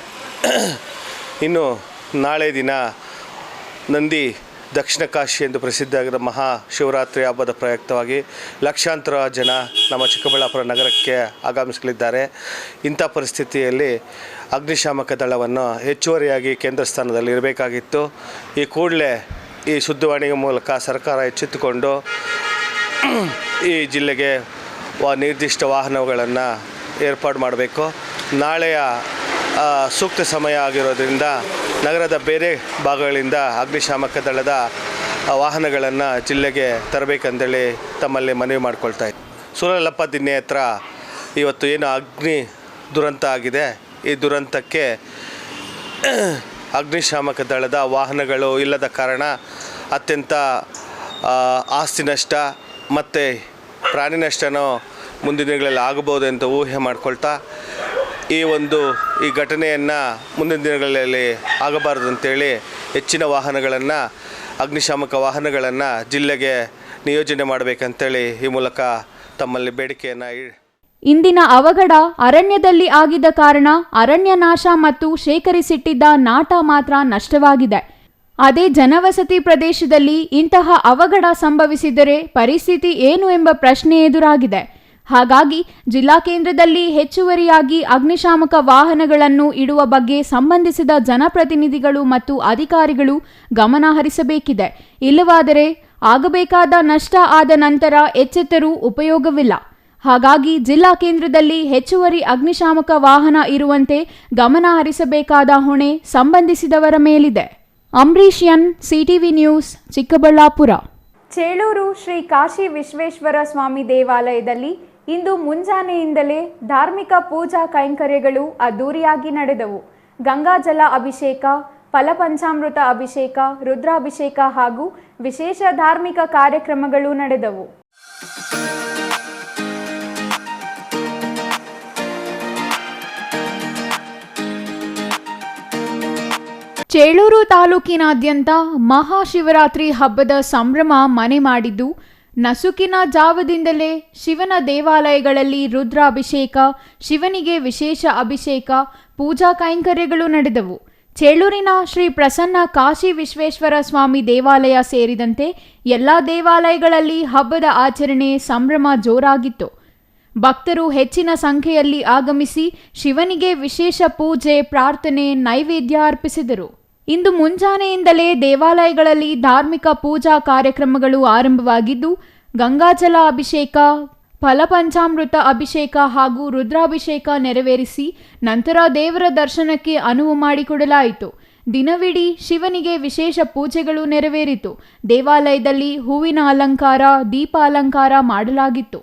ಇನ್ನು ನಾಳೆ ದಿನ ನಂದಿ ದಕ್ಷಿಣ ಕಾಶಿ ಎಂದು ಪ್ರಸಿದ್ಧಿಯಾಗಿರೋ ಮಹಾಶಿವರಾತ್ರಿ ಹಬ್ಬದ ಪ್ರಯುಕ್ತವಾಗಿ ಲಕ್ಷಾಂತರ ಜನ ನಮ್ಮ ಚಿಕ್ಕಬಳ್ಳಾಪುರ ನಗರಕ್ಕೆ ಆಗಮಿಸಲಿದ್ದಾರೆ. ಇಂಥ ಪರಿಸ್ಥಿತಿಯಲ್ಲಿ ಅಗ್ನಿಶಾಮಕ ದಳವನ್ನು ಹೆಚ್ಚುವರಿಯಾಗಿ ಕೇಂದ್ರ ಸ್ಥಾನದಲ್ಲಿ ಇರಬೇಕಾಗಿತ್ತು. ಈ ಕೂಡಲೇ ಈ ಸುದ್ದಿವಾಣಿಯ ಮೂಲಕ ಸರ್ಕಾರ ಎಚ್ಚೆತ್ತುಕೊಂಡು ಈ ಜಿಲ್ಲೆಗೆ ನಿರ್ದಿಷ್ಟ ವಾಹನಗಳನ್ನು ಏರ್ಪಾಡು ಮಾಡಬೇಕು. ನಾಳೆಯ ಸೂಕ್ತ ಸಮಯ ಆಗಿರೋದ್ರಿಂದ ನಗರದ ಬೇರೆ ಭಾಗಗಳಿಂದ ಅಗ್ನಿಶಾಮಕ ದಳದ ವಾಹನಗಳನ್ನು ಜಿಲ್ಲೆಗೆ ತರಬೇಕಂತೇಳಿ ತಮ್ಮಲ್ಲಿ ಮನವಿ ಮಾಡ್ಕೊಳ್ತಾ ಇದ್ದೀನಿ. ಸೂಲಾಲಪ್ಪ ದಿನ್ನೆ ಹತ್ರ ಇವತ್ತು ಏನು ಅಗ್ನಿ ದುರಂತ ಆಗಿದೆ, ಈ ದುರಂತಕ್ಕೆ ಅಗ್ನಿಶಾಮಕ ದಳದ ವಾಹನಗಳು ಇಲ್ಲದ ಕಾರಣ ಅತ್ಯಂತ ಆಸ್ತಿ ನಷ್ಟ ಮತ್ತು ಪ್ರಾಣಿ ನಷ್ಟನೂ ಮುಂದಿನ ದಿನಗಳಲ್ಲಿ ಆಗಬಹುದು ಅಂತ ಊಹೆ ಮಾಡ್ಕೊಳ್ತಾ ಈ ಘಟನೆಯನ್ನು ಮುಂದಿನ ದಿನಗಳಲ್ಲಿ ಆಗಬಾರದು ಅಂತೇಳಿ ಹೆಚ್ಚಿನ ವಾಹನಗಳನ್ನು ಅಗ್ನಿಶಾಮಕ ವಾಹನಗಳನ್ನು ಜಿಲ್ಲೆಗೆ ನಿಯೋಜನೆ ಮಾಡಬೇಕಂತೇಳಿ ಈ ಮೂಲಕ ತಮ್ಮಲ್ಲಿ ಬೇಡಿಕೆಯನ್ನು ಇಂದಿನ ಅವಘಡ ಅರಣ್ಯದಲ್ಲಿ ಆಗಿದ್ದ ಕಾರಣ ಅರಣ್ಯ ನಾಶ ಮತ್ತು ಶೇಖರಿಸಿಟ್ಟಿದ್ದ ನಾಟ ಮಾತ್ರ ನಷ್ಟವಾಗಿದೆ. ಅದೇ ಜನವಸತಿ ಪ್ರದೇಶದಲ್ಲಿ ಇಂತಹ ಅವಘಡ ಸಂಭವಿಸಿದರೆ ಪರಿಸ್ಥಿತಿ ಏನು ಎಂಬ ಪ್ರಶ್ನೆ ಎದುರಾಗಿದೆ. ಹಾಗಾಗಿ ಜಿಲ್ಲಾ ಕೇಂದ್ರದಲ್ಲಿ ಹೆಚ್ಚುವರಿಯಾಗಿ ಅಗ್ನಿಶಾಮಕ ವಾಹನಗಳನ್ನು ಇಡುವ ಬಗ್ಗೆ ಸಂಬಂಧಿಸಿದ ಜನಪ್ರತಿನಿಧಿಗಳು ಮತ್ತು ಅಧಿಕಾರಿಗಳು ಗಮನ ಹರಿಸಬೇಕಿದೆ. ಇಲ್ಲವಾದರೆ ಆಗಬೇಕಾದ ನಷ್ಟ ಆದ ನಂತರ ಎಚ್ಚೆತ್ತರೂ ಉಪಯೋಗವಿಲ್ಲ. ಹಾಗಾಗಿ ಜಿಲ್ಲಾ ಕೇಂದ್ರದಲ್ಲಿ ಹೆಚ್ಚುವರಿ ಅಗ್ನಿಶಾಮಕ ವಾಹನ ಇರುವಂತೆ ಗಮನ ಹರಿಸಬೇಕಾದ ಹೊಣೆ ಸಂಬಂಧಿಸಿದವರ ಮೇಲಿದೆ. Ambarish N, CTV news, Chikkaballapur. Chelur Shri Kashi Vishweshwara Swami ದೇವಾಲಯದಲ್ಲಿ ಇಂದು ಮುಂಜಾನೆಯಿಂದಲೇ ಧಾರ್ಮಿಕ ಪೂಜಾ ಕೈಂಕರ್ಯಗಳು ಅದ್ದೂರಿಯಾಗಿ ನಡೆದವು. ಗಂಗಾಜಲ ಅಭಿಷೇಕ, ಫಲಪಂಚಾಮೃತ ಅಭಿಷೇಕ, ರುದ್ರಾಭಿಷೇಕ ಹಾಗೂ ವಿಶೇಷ ಧಾರ್ಮಿಕ ಕಾರ್ಯಕ್ರಮಗಳು ನಡೆದವು. ಚೇಳೂರು ತಾಲೂಕಿನಾದ್ಯಂತ ಮಹಾಶಿವರಾತ್ರಿ ಹಬ್ಬದ ಸಂಭ್ರಮ ಮನೆ ಮಾಡಿದ್ದು, ನಸುಕಿನ ಜಾವದಿಂದಲೇ ಶಿವನ ದೇವಾಲಯಗಳಲ್ಲಿ ರುದ್ರಾಭಿಷೇಕ, ಶಿವನಿಗೆ ವಿಶೇಷ ಅಭಿಷೇಕ, ಪೂಜಾ ಕೈಂಕರ್ಯಗಳು ನಡೆದವು. ಚೇಳೂರಿನ ಶ್ರೀ ಪ್ರಸನ್ನ ಕಾಶಿ ವಿಶ್ವೇಶ್ವರ ಸ್ವಾಮಿ ದೇವಾಲಯ ಸೇರಿದಂತೆ ಎಲ್ಲ ದೇವಾಲಯಗಳಲ್ಲಿ ಹಬ್ಬದ ಆಚರಣೆ ಸಂಭ್ರಮ ಜೋರಾಗಿತ್ತು. ಭಕ್ತರು ಹೆಚ್ಚಿನ ಸಂಖ್ಯೆಯಲ್ಲಿ ಆಗಮಿಸಿ ಶಿವನಿಗೆ ವಿಶೇಷ ಪೂಜೆ, ಪ್ರಾರ್ಥನೆ, ನೈವೇದ್ಯ ಅರ್ಪಿಸಿದರು. ಇಂದು ಮುಂಜಾನೆಯಿಂದಲೇ ದೇವಾಲಯಗಳಲ್ಲಿ ಧಾರ್ಮಿಕ ಪೂಜಾ ಕಾರ್ಯಕ್ರಮಗಳು ಆರಂಭವಾಗಿದ್ದು, ಗಂಗಾಜಲ ಅಭಿಷೇಕ, ಫಲಪಂಚಾಮೃತ ಅಭಿಷೇಕ ಹಾಗೂ ರುದ್ರಾಭಿಷೇಕ ನೆರವೇರಿಸಿ ನಂತರ ದೇವರ ದರ್ಶನಕ್ಕೆ ಅನುವು ಮಾಡಿಕೊಡಲಾಯಿತು. ದಿನವಿಡೀ ಶಿವನಿಗೆ ವಿಶೇಷ ಪೂಜೆಗಳು ನೆರವೇರಿತು. ದೇವಾಲಯದಲ್ಲಿ ಹೂವಿನ ಅಲಂಕಾರ, ದೀಪ ಅಲಂಕಾರ ಮಾಡಲಾಗಿತ್ತು.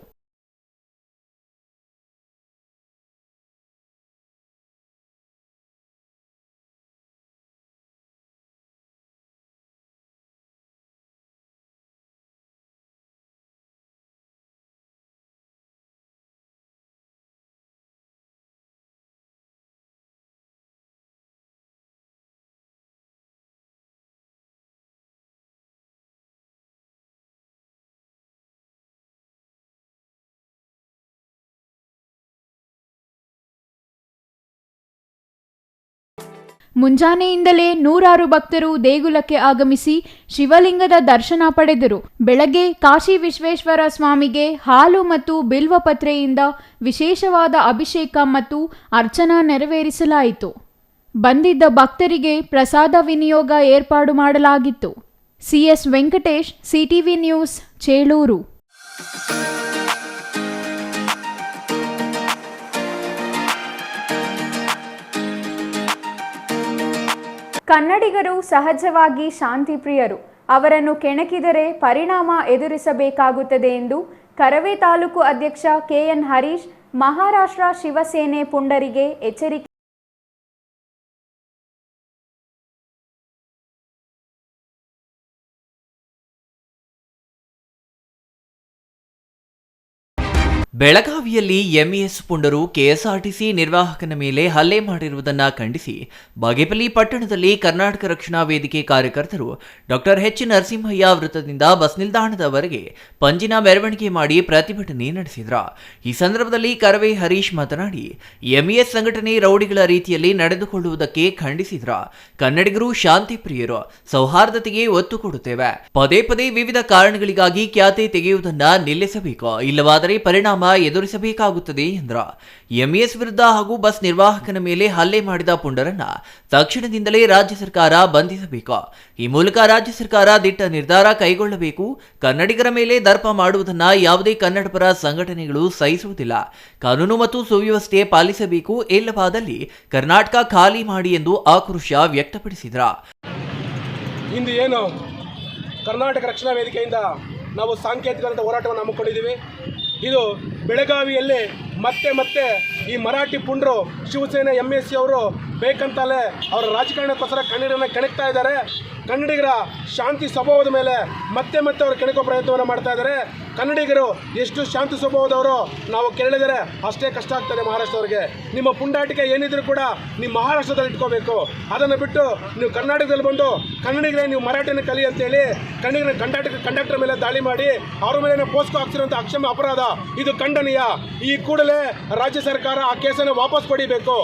ಮುಂಜಾನೆಯಿಂದಲೇ ನೂರಾರು ಭಕ್ತರು ದೇಗುಲಕ್ಕೆ ಆಗಮಿಸಿ ಶಿವಲಿಂಗದ ದರ್ಶನ ಪಡೆದರು. ಬೆಳಗ್ಗೆ ಕಾಶಿ ವಿಶ್ವೇಶ್ವರ ಸ್ವಾಮಿಗೆ ಹಾಲು ಮತ್ತು ಬಿಲ್ವಪತ್ರೆಯಿಂದ ವಿಶೇಷವಾದ ಅಭಿಷೇಕ ಮತ್ತು ಅರ್ಚನಾ ನೆರವೇರಿಸಲಾಯಿತು. ಬಂದಿದ್ದ ಭಕ್ತರಿಗೆ ಪ್ರಸಾದ ವಿನಿಯೋಗ ಏರ್ಪಾಡು ಮಾಡಲಾಗಿತ್ತು. CS Venkatesh, CTV news, Chelur. ಕನ್ನಡಿಗರು ಸಹಜವಾಗಿ ಶಾಂತಿಪ್ರಿಯರು. ಅವರನ್ನು ಕೆಣಕಿದರೆ ಪರಿಣಾಮ ಎದುರಿಸಬೇಕಾಗುತ್ತದೆ ಎಂದು ಕರವೇ ತಾಲೂಕು ಅಧ್ಯಕ್ಷ KN ಹರೀಶ್ ಮಹಾರಾಷ್ಟ್ರ ಶಿವಸೇನೆ ಪುಂಡರಿಗೆ ಎಚ್ಚರಿಕೆ. ಬೆಳಗಾವಿಯಲ್ಲಿ MES ಪುಂಡರು KSRTC ನಿರ್ವಾಹಕನ ಮೇಲೆ ಹಲ್ಲೆ ಮಾಡಿರುವುದನ್ನು ಖಂಡಿಸಿ ಬಾಗೇಪಲ್ಲಿ ಪಟ್ಟಣದಲ್ಲಿ ಕರ್ನಾಟಕ ರಕ್ಷಣಾ ವೇದಿಕೆ ಕಾರ್ಯಕರ್ತರು ಡಾಕ್ಟರ್ H. ನರಸಿಂಹಯ್ಯ ವೃತ್ತದಿಂದ ಬಸ್ ನಿಲ್ದಾಣದವರೆಗೆ ಪಂಜಿನ ಮೆರವಣಿಗೆ ಮಾಡಿ ಪ್ರತಿಭಟನೆ ನಡೆಸಿದರು. ಈ ಸಂದರ್ಭದಲ್ಲಿ ಕರವೇ ಹರೀಶ್ ಮಾತನಾಡಿ MES ಸಂಘಟನೆ ರೌಡಿಗಳ ರೀತಿಯಲ್ಲಿ ನಡೆದುಕೊಳ್ಳುವುದಕ್ಕೆ ಖಂಡಿಸಿದರು. ಕನ್ನಡಿಗರು ಶಾಂತಿ ಪ್ರಿಯರು, ಸೌಹಾರ್ದತೆಗೆ ಒತ್ತು ಕೊಡುತ್ತೇವೆ. ಪದೇ ಪದೇ ವಿವಿಧ ಕಾರಣಗಳಿಗಾಗಿ ಖ್ಯಾತೆ ತೆಗೆಯುವುದನ್ನ ನಿಲ್ಲಿಸಬೇಕು, ಇಲ್ಲವಾದರೆ ಪರಿಣಾಮ ಎದುರಿಸಬೇಕಾಗುತ್ತದೆ ಎಂದರು. MES ವಿರುದ್ಧ ಹಾಗೂ ಬಸ್ ನಿರ್ವಾಹಕನ ಮೇಲೆ ಹಲ್ಲೆ ಮಾಡಿದ ಪುಂಡರನ್ನ ತಕ್ಷಣದಿಂದಲೇ ರಾಜ್ಯ ಸರ್ಕಾರ ಬಂಧಿಸಬೇಕು. ಈ ಮೂಲಕ ರಾಜ್ಯ ಸರ್ಕಾರ ದಿಟ್ಟ ನಿರ್ಧಾರ ಕೈಗೊಳ್ಳಬೇಕು. ಕನ್ನಡಿಗರ ಮೇಲೆ ದರ್ಪ ಮಾಡುವುದನ್ನ ಯಾವುದೇ ಕನ್ನಡಪರ ಸಂಘಟನೆಗಳು ಸಹಿಸುವುದಿಲ್ಲ. ಕಾನೂನು ಮತ್ತು ಸುವ್ಯವಸ್ಥೆ ಪಾಲಿಸಬೇಕು, ಇಲ್ಲವಾದಲ್ಲಿ ಕರ್ನಾಟಕ ಖಾಲಿ ಮಾಡಿ ಎಂದು ಆಕ್ರೋಶ ವ್ಯಕ್ತಪಡಿಸಿದರು. ಇಂದು ಏನು ಕರ್ನಾಟಕ ರಕ್ಷಣಾ ವೇದಿಕೆಯಿಂದ ನಾವು ಸಾಂಕೇತಿಕವಾದ ಹೋರಾಟವನ್ನು ಹಮ್ಮಿಕೊಂಡಿದ್ದೀವಿ. ಇದು ಬೆಳಗಾವಿಯಲ್ಲಿ ಮತ್ತೆ ಈ ಮರಾಠಿ ಪುಂಡರು ಶಿವಸೇನೆ MSC ಅವರು ಬೇಕಂತಲೇ ಅವರ ರಾಜಕಾರಣಕ್ಕೋಸ್ಕರ ಕನ್ನಡಿಗರನ್ನ ಕೆಣಕ್ತಾ ಇದ್ದಾರೆ. ಕನ್ನಡಿಗರ ಶಾಂತಿ ಸ್ವಭಾವದ ಮೇಲೆ ಮತ್ತೆ ಅವರು ಕೆಣಕೋ ಪ್ರಯತ್ನವನ್ನು ಮಾಡ್ತಾ ಇದ್ದಾರೆ. ಕನ್ನಡಿಗರು ಎಷ್ಟು ಶಾಂತಿ ಸ್ವಭಾವದವರು ನಾವು ಕೇಳಿದರೆ ಅಷ್ಟೇ ಕಷ್ಟ ಆಗ್ತದೆ ಮಹಾರಾಷ್ಟ್ರದವ್ರಿಗೆ. ನಿಮ್ಮ ಪುಂಡಾಟಿಕೆ ಏನಿದ್ರು ಕೂಡ ನೀವು ಮಹಾರಾಷ್ಟ್ರದಲ್ಲಿ ಇಟ್ಕೋಬೇಕು. ಅದನ್ನು ಬಿಟ್ಟು ನೀವು ಕರ್ನಾಟಕದಲ್ಲಿ ಬಂದು ಕನ್ನಡಿಗರೇ ನೀವು ಮರಾಠಿನ ಕಲಿ ಅಂತೇಳಿ ಕನ್ನಡಿಗರ ಕಂಡಕ್ಟರ್ ಮೇಲೆ ದಾಳಿ ಮಾಡಿ ಅವ್ರ ಮೇಲೆ ಪೋಸ್ಕೋ ಹಾಕ್ಸಿರುವಂಥ ಅಕ್ಷಮ್ಯ ಅಪರಾಧ, ಇದು ಖಂಡನೀಯ. ಈ ಕೂಡಲೇ ರಾಜ್ಯ ಸರ್ಕಾರ ಆ ಕೇಸನ್ನು ವಾಪಸ್ ಪಡಿಬೇಕು.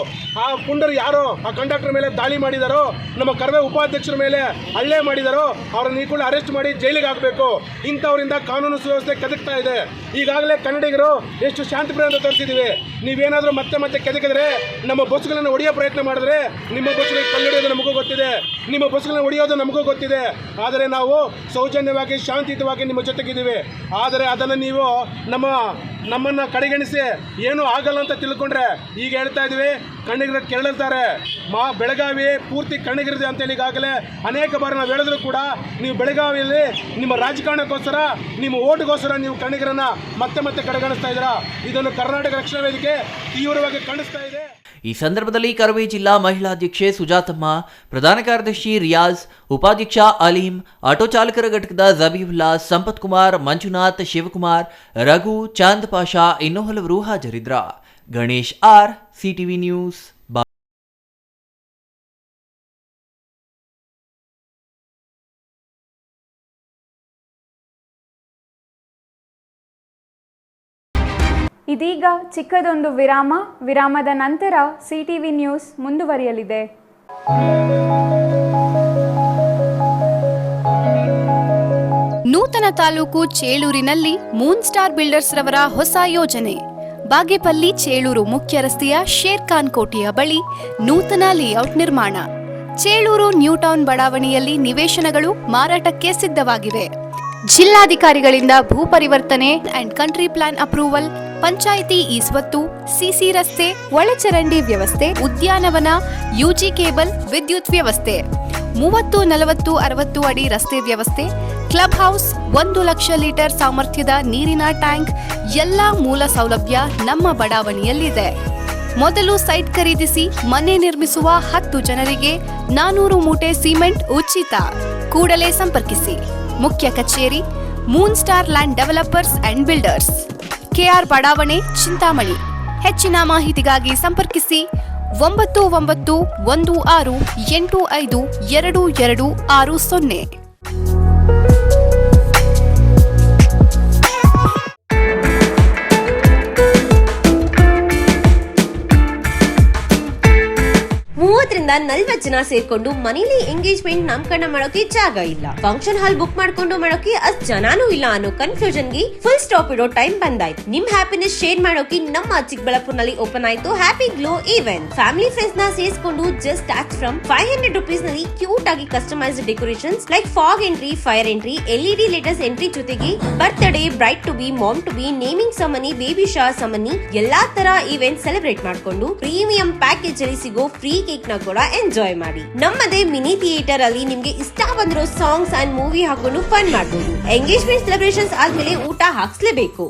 ಆ ಪುಂಡರು ಯಾರು ಆ ಕಂಡಕ್ಟರ್ ಮೇಲೆ ದಾಳಿ ಮಾಡಿದಾರೋ, ನಮ್ಮ ಕರವೇ ಉಪಾಧ್ಯಕ್ಷರ ಮೇಲೆ ಹಲ್ಲೆ ಮಾಡಿದಾರೋ ಅವರನ್ನು ಈ ಕೂಡ ಅರೆಸ್ಟ್ ಮಾಡಿ ಜೈಲಿಗೆ ಹಾಕಬೇಕು. ಇಂಥವರಿಂದ ಕಾನೂನು ಸುವ್ಯವಸ್ಥೆ ಕೆದಕ್ತಾ ಇದೆ. ಈಗಾಗಲೇ ಕನ್ನಡಿಗರು ಎಷ್ಟು ಶಾಂತಿಪ್ರಿಯ ಅಂತ ತೋರಿಸಿದ್ದೀವಿ. ನೀವೇನಾದರೂ ಮತ್ತೆ ಕೆದಕಿದ್ರೆ, ನಮ್ಮ ಬಸ್ಗಳನ್ನು ಹೊಡೆಯೋ ಪ್ರಯತ್ನ ಮಾಡಿದ್ರೆ ನಿಮ್ಮ ಬಸ್ಗಳಿಗೆ ಕಲ್ಲೊಡೆಯೋದು ನಮಗೂ ಗೊತ್ತಿದೆ, ನಿಮ್ಮ ಬಸ್ಗಳನ್ನು ಹೊಡೆಯೋದು ನಮಗೂ ಗೊತ್ತಿದೆ. ಆದರೆ ನಾವು ಸೌಜನ್ಯವಾಗಿ ಶಾಂತಿಯುತವಾಗಿ ನಿಮ್ಮ ಜೊತೆಗಿದ್ದೀವಿ. ಆದರೆ ಅದನ್ನು ನೀವು ನಮ್ಮನ್ನು ಕಡೆಗಣಿಸಿ ಏನೂ ಆಗಲ್ಲ ಅಂತ ತಿಳ್ಕೊಂಡ್ರೆ, ಈಗ ಹೇಳ್ತಾ ಇದ್ದೀವಿ ಕನ್ನಡಿಗರು ಕೆರಳಿರ್ತಾರೆ. ಬೆಳಗಾವಿ ಪೂರ್ತಿ ಕನ್ನಡಿಗರಿದೆ ಅಂತೇಳಿ ಈಗಾಗಲೇ ಅನೇಕ ಬಾರಿ ನಾವು ಹೇಳಿದ್ರು ಕೂಡ ನೀವು ಬೆಳಗಾವಿಯಲ್ಲಿ ನಿಮ್ಮ ರಾಜಕಾರಣಕ್ಕೋಸ್ಕರ, ನಿಮ್ಮ ಓಟ್ಗೋಸ್ಕರ ನೀವು ಕನ್ನಡಿಗರನ್ನ ಮತ್ತೆ ಕಡೆಗಣಿಸ್ತಾ ಇದ್ದೀರಾ. ಇದನ್ನು ಕರ್ನಾಟಕ ರಕ್ಷಣಾ ವೇದಿಕೆ ತೀವ್ರವಾಗಿ ಖಂಡಿಸ್ತಾ ಇದೆ. ಈ ಸಂದರ್ಭದಲ್ಲಿ ಕರವೇ ಜಿಲ್ಲಾ ಮಹಿಳಾ ಅಧ್ಯಕ್ಷೆ ಸುಜಾತಮ್ಮ, ಪ್ರಧಾನ ಕಾರ್ಯದರ್ಶಿ ರಿಯಾಜ್, ಉಪಾಧ್ಯಕ್ಷ ಅಲೀಂ, ಆಟೋ ಚಾಲಕರ ಘಟಕದ ಜಬೀವುಲ್ಲಾ, ಸಂಪತ್ ಕುಮಾರ್, ಮಂಜುನಾಥ್, ಶಿವಕುಮಾರ್, ರಘು, ಚಾಂದ್ ಪಾಷಾ ಇನ್ನೂ ಹಲವರು ಹಾಜರಿದ್ರ. Ganesh R, CTV news. ಇದೀಗ ಚಿಕ್ಕದೊಂದು ವಿರಾಮದ ನಂತರ CTV ನ್ಯೂಸ್ ಮುಂದುವರಿಯಲಿದೆ. ನೂತನ ತಾಲೂಕು ಚೇಳೂರಿನಲ್ಲಿ ಮೂನ್ ಸ್ಟಾರ್ ಬಿಲ್ಡರ್ಸ್ ರವರ ಹೊಸ ಯೋಜನೆ. ಬಾಗೇಪಲ್ಲಿ ಚೇಳೂರು ಮುಖ್ಯ ರಸ್ತೆಯ ಶೇರ್ ಖಾನ್ ಕೋಟೆಯ ಬಳಿ ನೂತನ ಲೇಔಟ್ ನಿರ್ಮಾಣ. ಚೇಳೂರು ನ್ಯೂ ಟೌನ್ ಬಡಾವಣೆಯಲ್ಲಿ ನಿವೇಶನಗಳು ಮಾರಾಟಕ್ಕೆ ಸಿದ್ಧವಾಗಿವೆ. ಜಿಲ್ಲಾಧಿಕಾರಿಗಳಿಂದ ಭೂ ಪರಿವರ್ತನೆ and country plan approval, panchayat ಈಸ್ವತ್ತು, ಸಿಸಿ ರಸ್ತೆ, ಒಳಚರಂಡಿ ವ್ಯವಸ್ಥೆ, ಉದ್ಯಾನವನ, UG ಕೇಬಲ್, ವಿದ್ಯುತ್ ವ್ಯವಸ್ಥೆ, 30, 40, 60 ಅಡಿ ರಸ್ತೆ ವ್ಯವಸ್ಥೆ, ಕ್ಲಬ್ ಹೌಸ್, 1 ಲಕ್ಷ ಲೀಟರ್ ಸಾಮರ್ಥ್ಯದ ನೀರಿನ ಟ್ಯಾಂಕ್, ಎಲ್ಲಾ ಮೂಲ ಸೌಲಭ್ಯ ನಮ್ಮ ಬಡಾವಣೆಯಲ್ಲಿದೆ. ಮೊದಲು ಸೈಟ್ ಖರೀದಿಸಿ ಮನೆ ನಿರ್ಮಿಸುವ 10 ಜನರಿಗೆ 400 ಮೂಟೆ ಸಿಮೆಂಟ್ ಉಚಿತ. ಕೂಡಲೇ ಸಂಪರ್ಕಿಸಿ. ಮುಖ್ಯ ಕಚೇರಿ, Moon star land developers and builders, KR ಬಡಾವಣೆ, ಚಿಂತಾಮಣಿ. ಹೆಚ್ಚಿನ ಮಾಹಿತಿಗಾಗಿ ಸಂಪರ್ಕಿಸಿ 9916852260. 30-40 ಜನ ಸೇರ್ಕೊಂಡು ಮನೇಲಿ ಎಂಗೇಜ್ಮೆಂಟ್ ನಾಮಕರಣ ಮಾಡೋಕೆ ಜಾಗ ಇಲ್ಲ, ಫಂಕ್ಷನ್ ಹಾಲ್ ಬುಕ್ ಮಾಡ್ಕೊಂಡು ಮಾಡೋಕೆ ಅಷ್ಟ್ ಜನಾನೂ ಇಲ್ಲ ಅನ್ನೋ ಕನ್ಫ್ಯೂಷನ್ ಗೆ ಫುಲ್ ಸ್ಟಾಪ್ ಇಡೋ ಟೈಮ್ ಬಂದಾಯ್ತು. ನಿಮ್ ಹ್ಯಾಪಿನೆಸ್ ಶೇರ್ ಮಾಡೋಕೆ ನಮ್ಮ ಚಿಕ್ಕಬಳ್ಳಾಪುರನಲ್ಲಿ ಓಪನ್ ಆಯ್ತು happy glow event. Family friends ನ ಸೇರಿಸಿಕೊಂಡು ಜಸ್ಟ್ ಸ್ಟಾರ್ಟ್ ಫ್ರಮ್ 500 rupees ನಲ್ಲಿ ಕ್ಯೂಟ್ ಆಗಿ customized decorations like fog entry, fire entry, LED latest entry ಜೊತೆಗೆ birthday, bride to be, mom to be, naming ceremony, baby shower ceremony ಎಲ್ಲಾ ತರ event celebrate ಮಾಡ್ಕೊಂಡು premium package ಅಲ್ಲಿ ಸಿಗೋ free cake ನ ಕೂಡ ಎಂಜಾಯ್ ಮಾಡಿ. ನಮ್ಮದೇ ಮಿನಿ ಥಿಯೇಟರ್ ಅಲ್ಲಿ ನಿಮ್ಗೆ ಇಷ್ಟ ಬಂದಿರೋ ಸಾಂಗ್ಸ್ ಅಂಡ್ ಮೂವಿ ಹಾಕೊಂಡು ಫನ್ ಮಾಡಬಹುದು. ಎಂಗೇಜ್ಮೆಂಟ್ ಸೆಲೆಬ್ರೇಷನ್ಸ್ ಆದ್ಮೇಲೆ ಊಟ ಹಾಕ್ಸ್ಲೇಬೇಕು,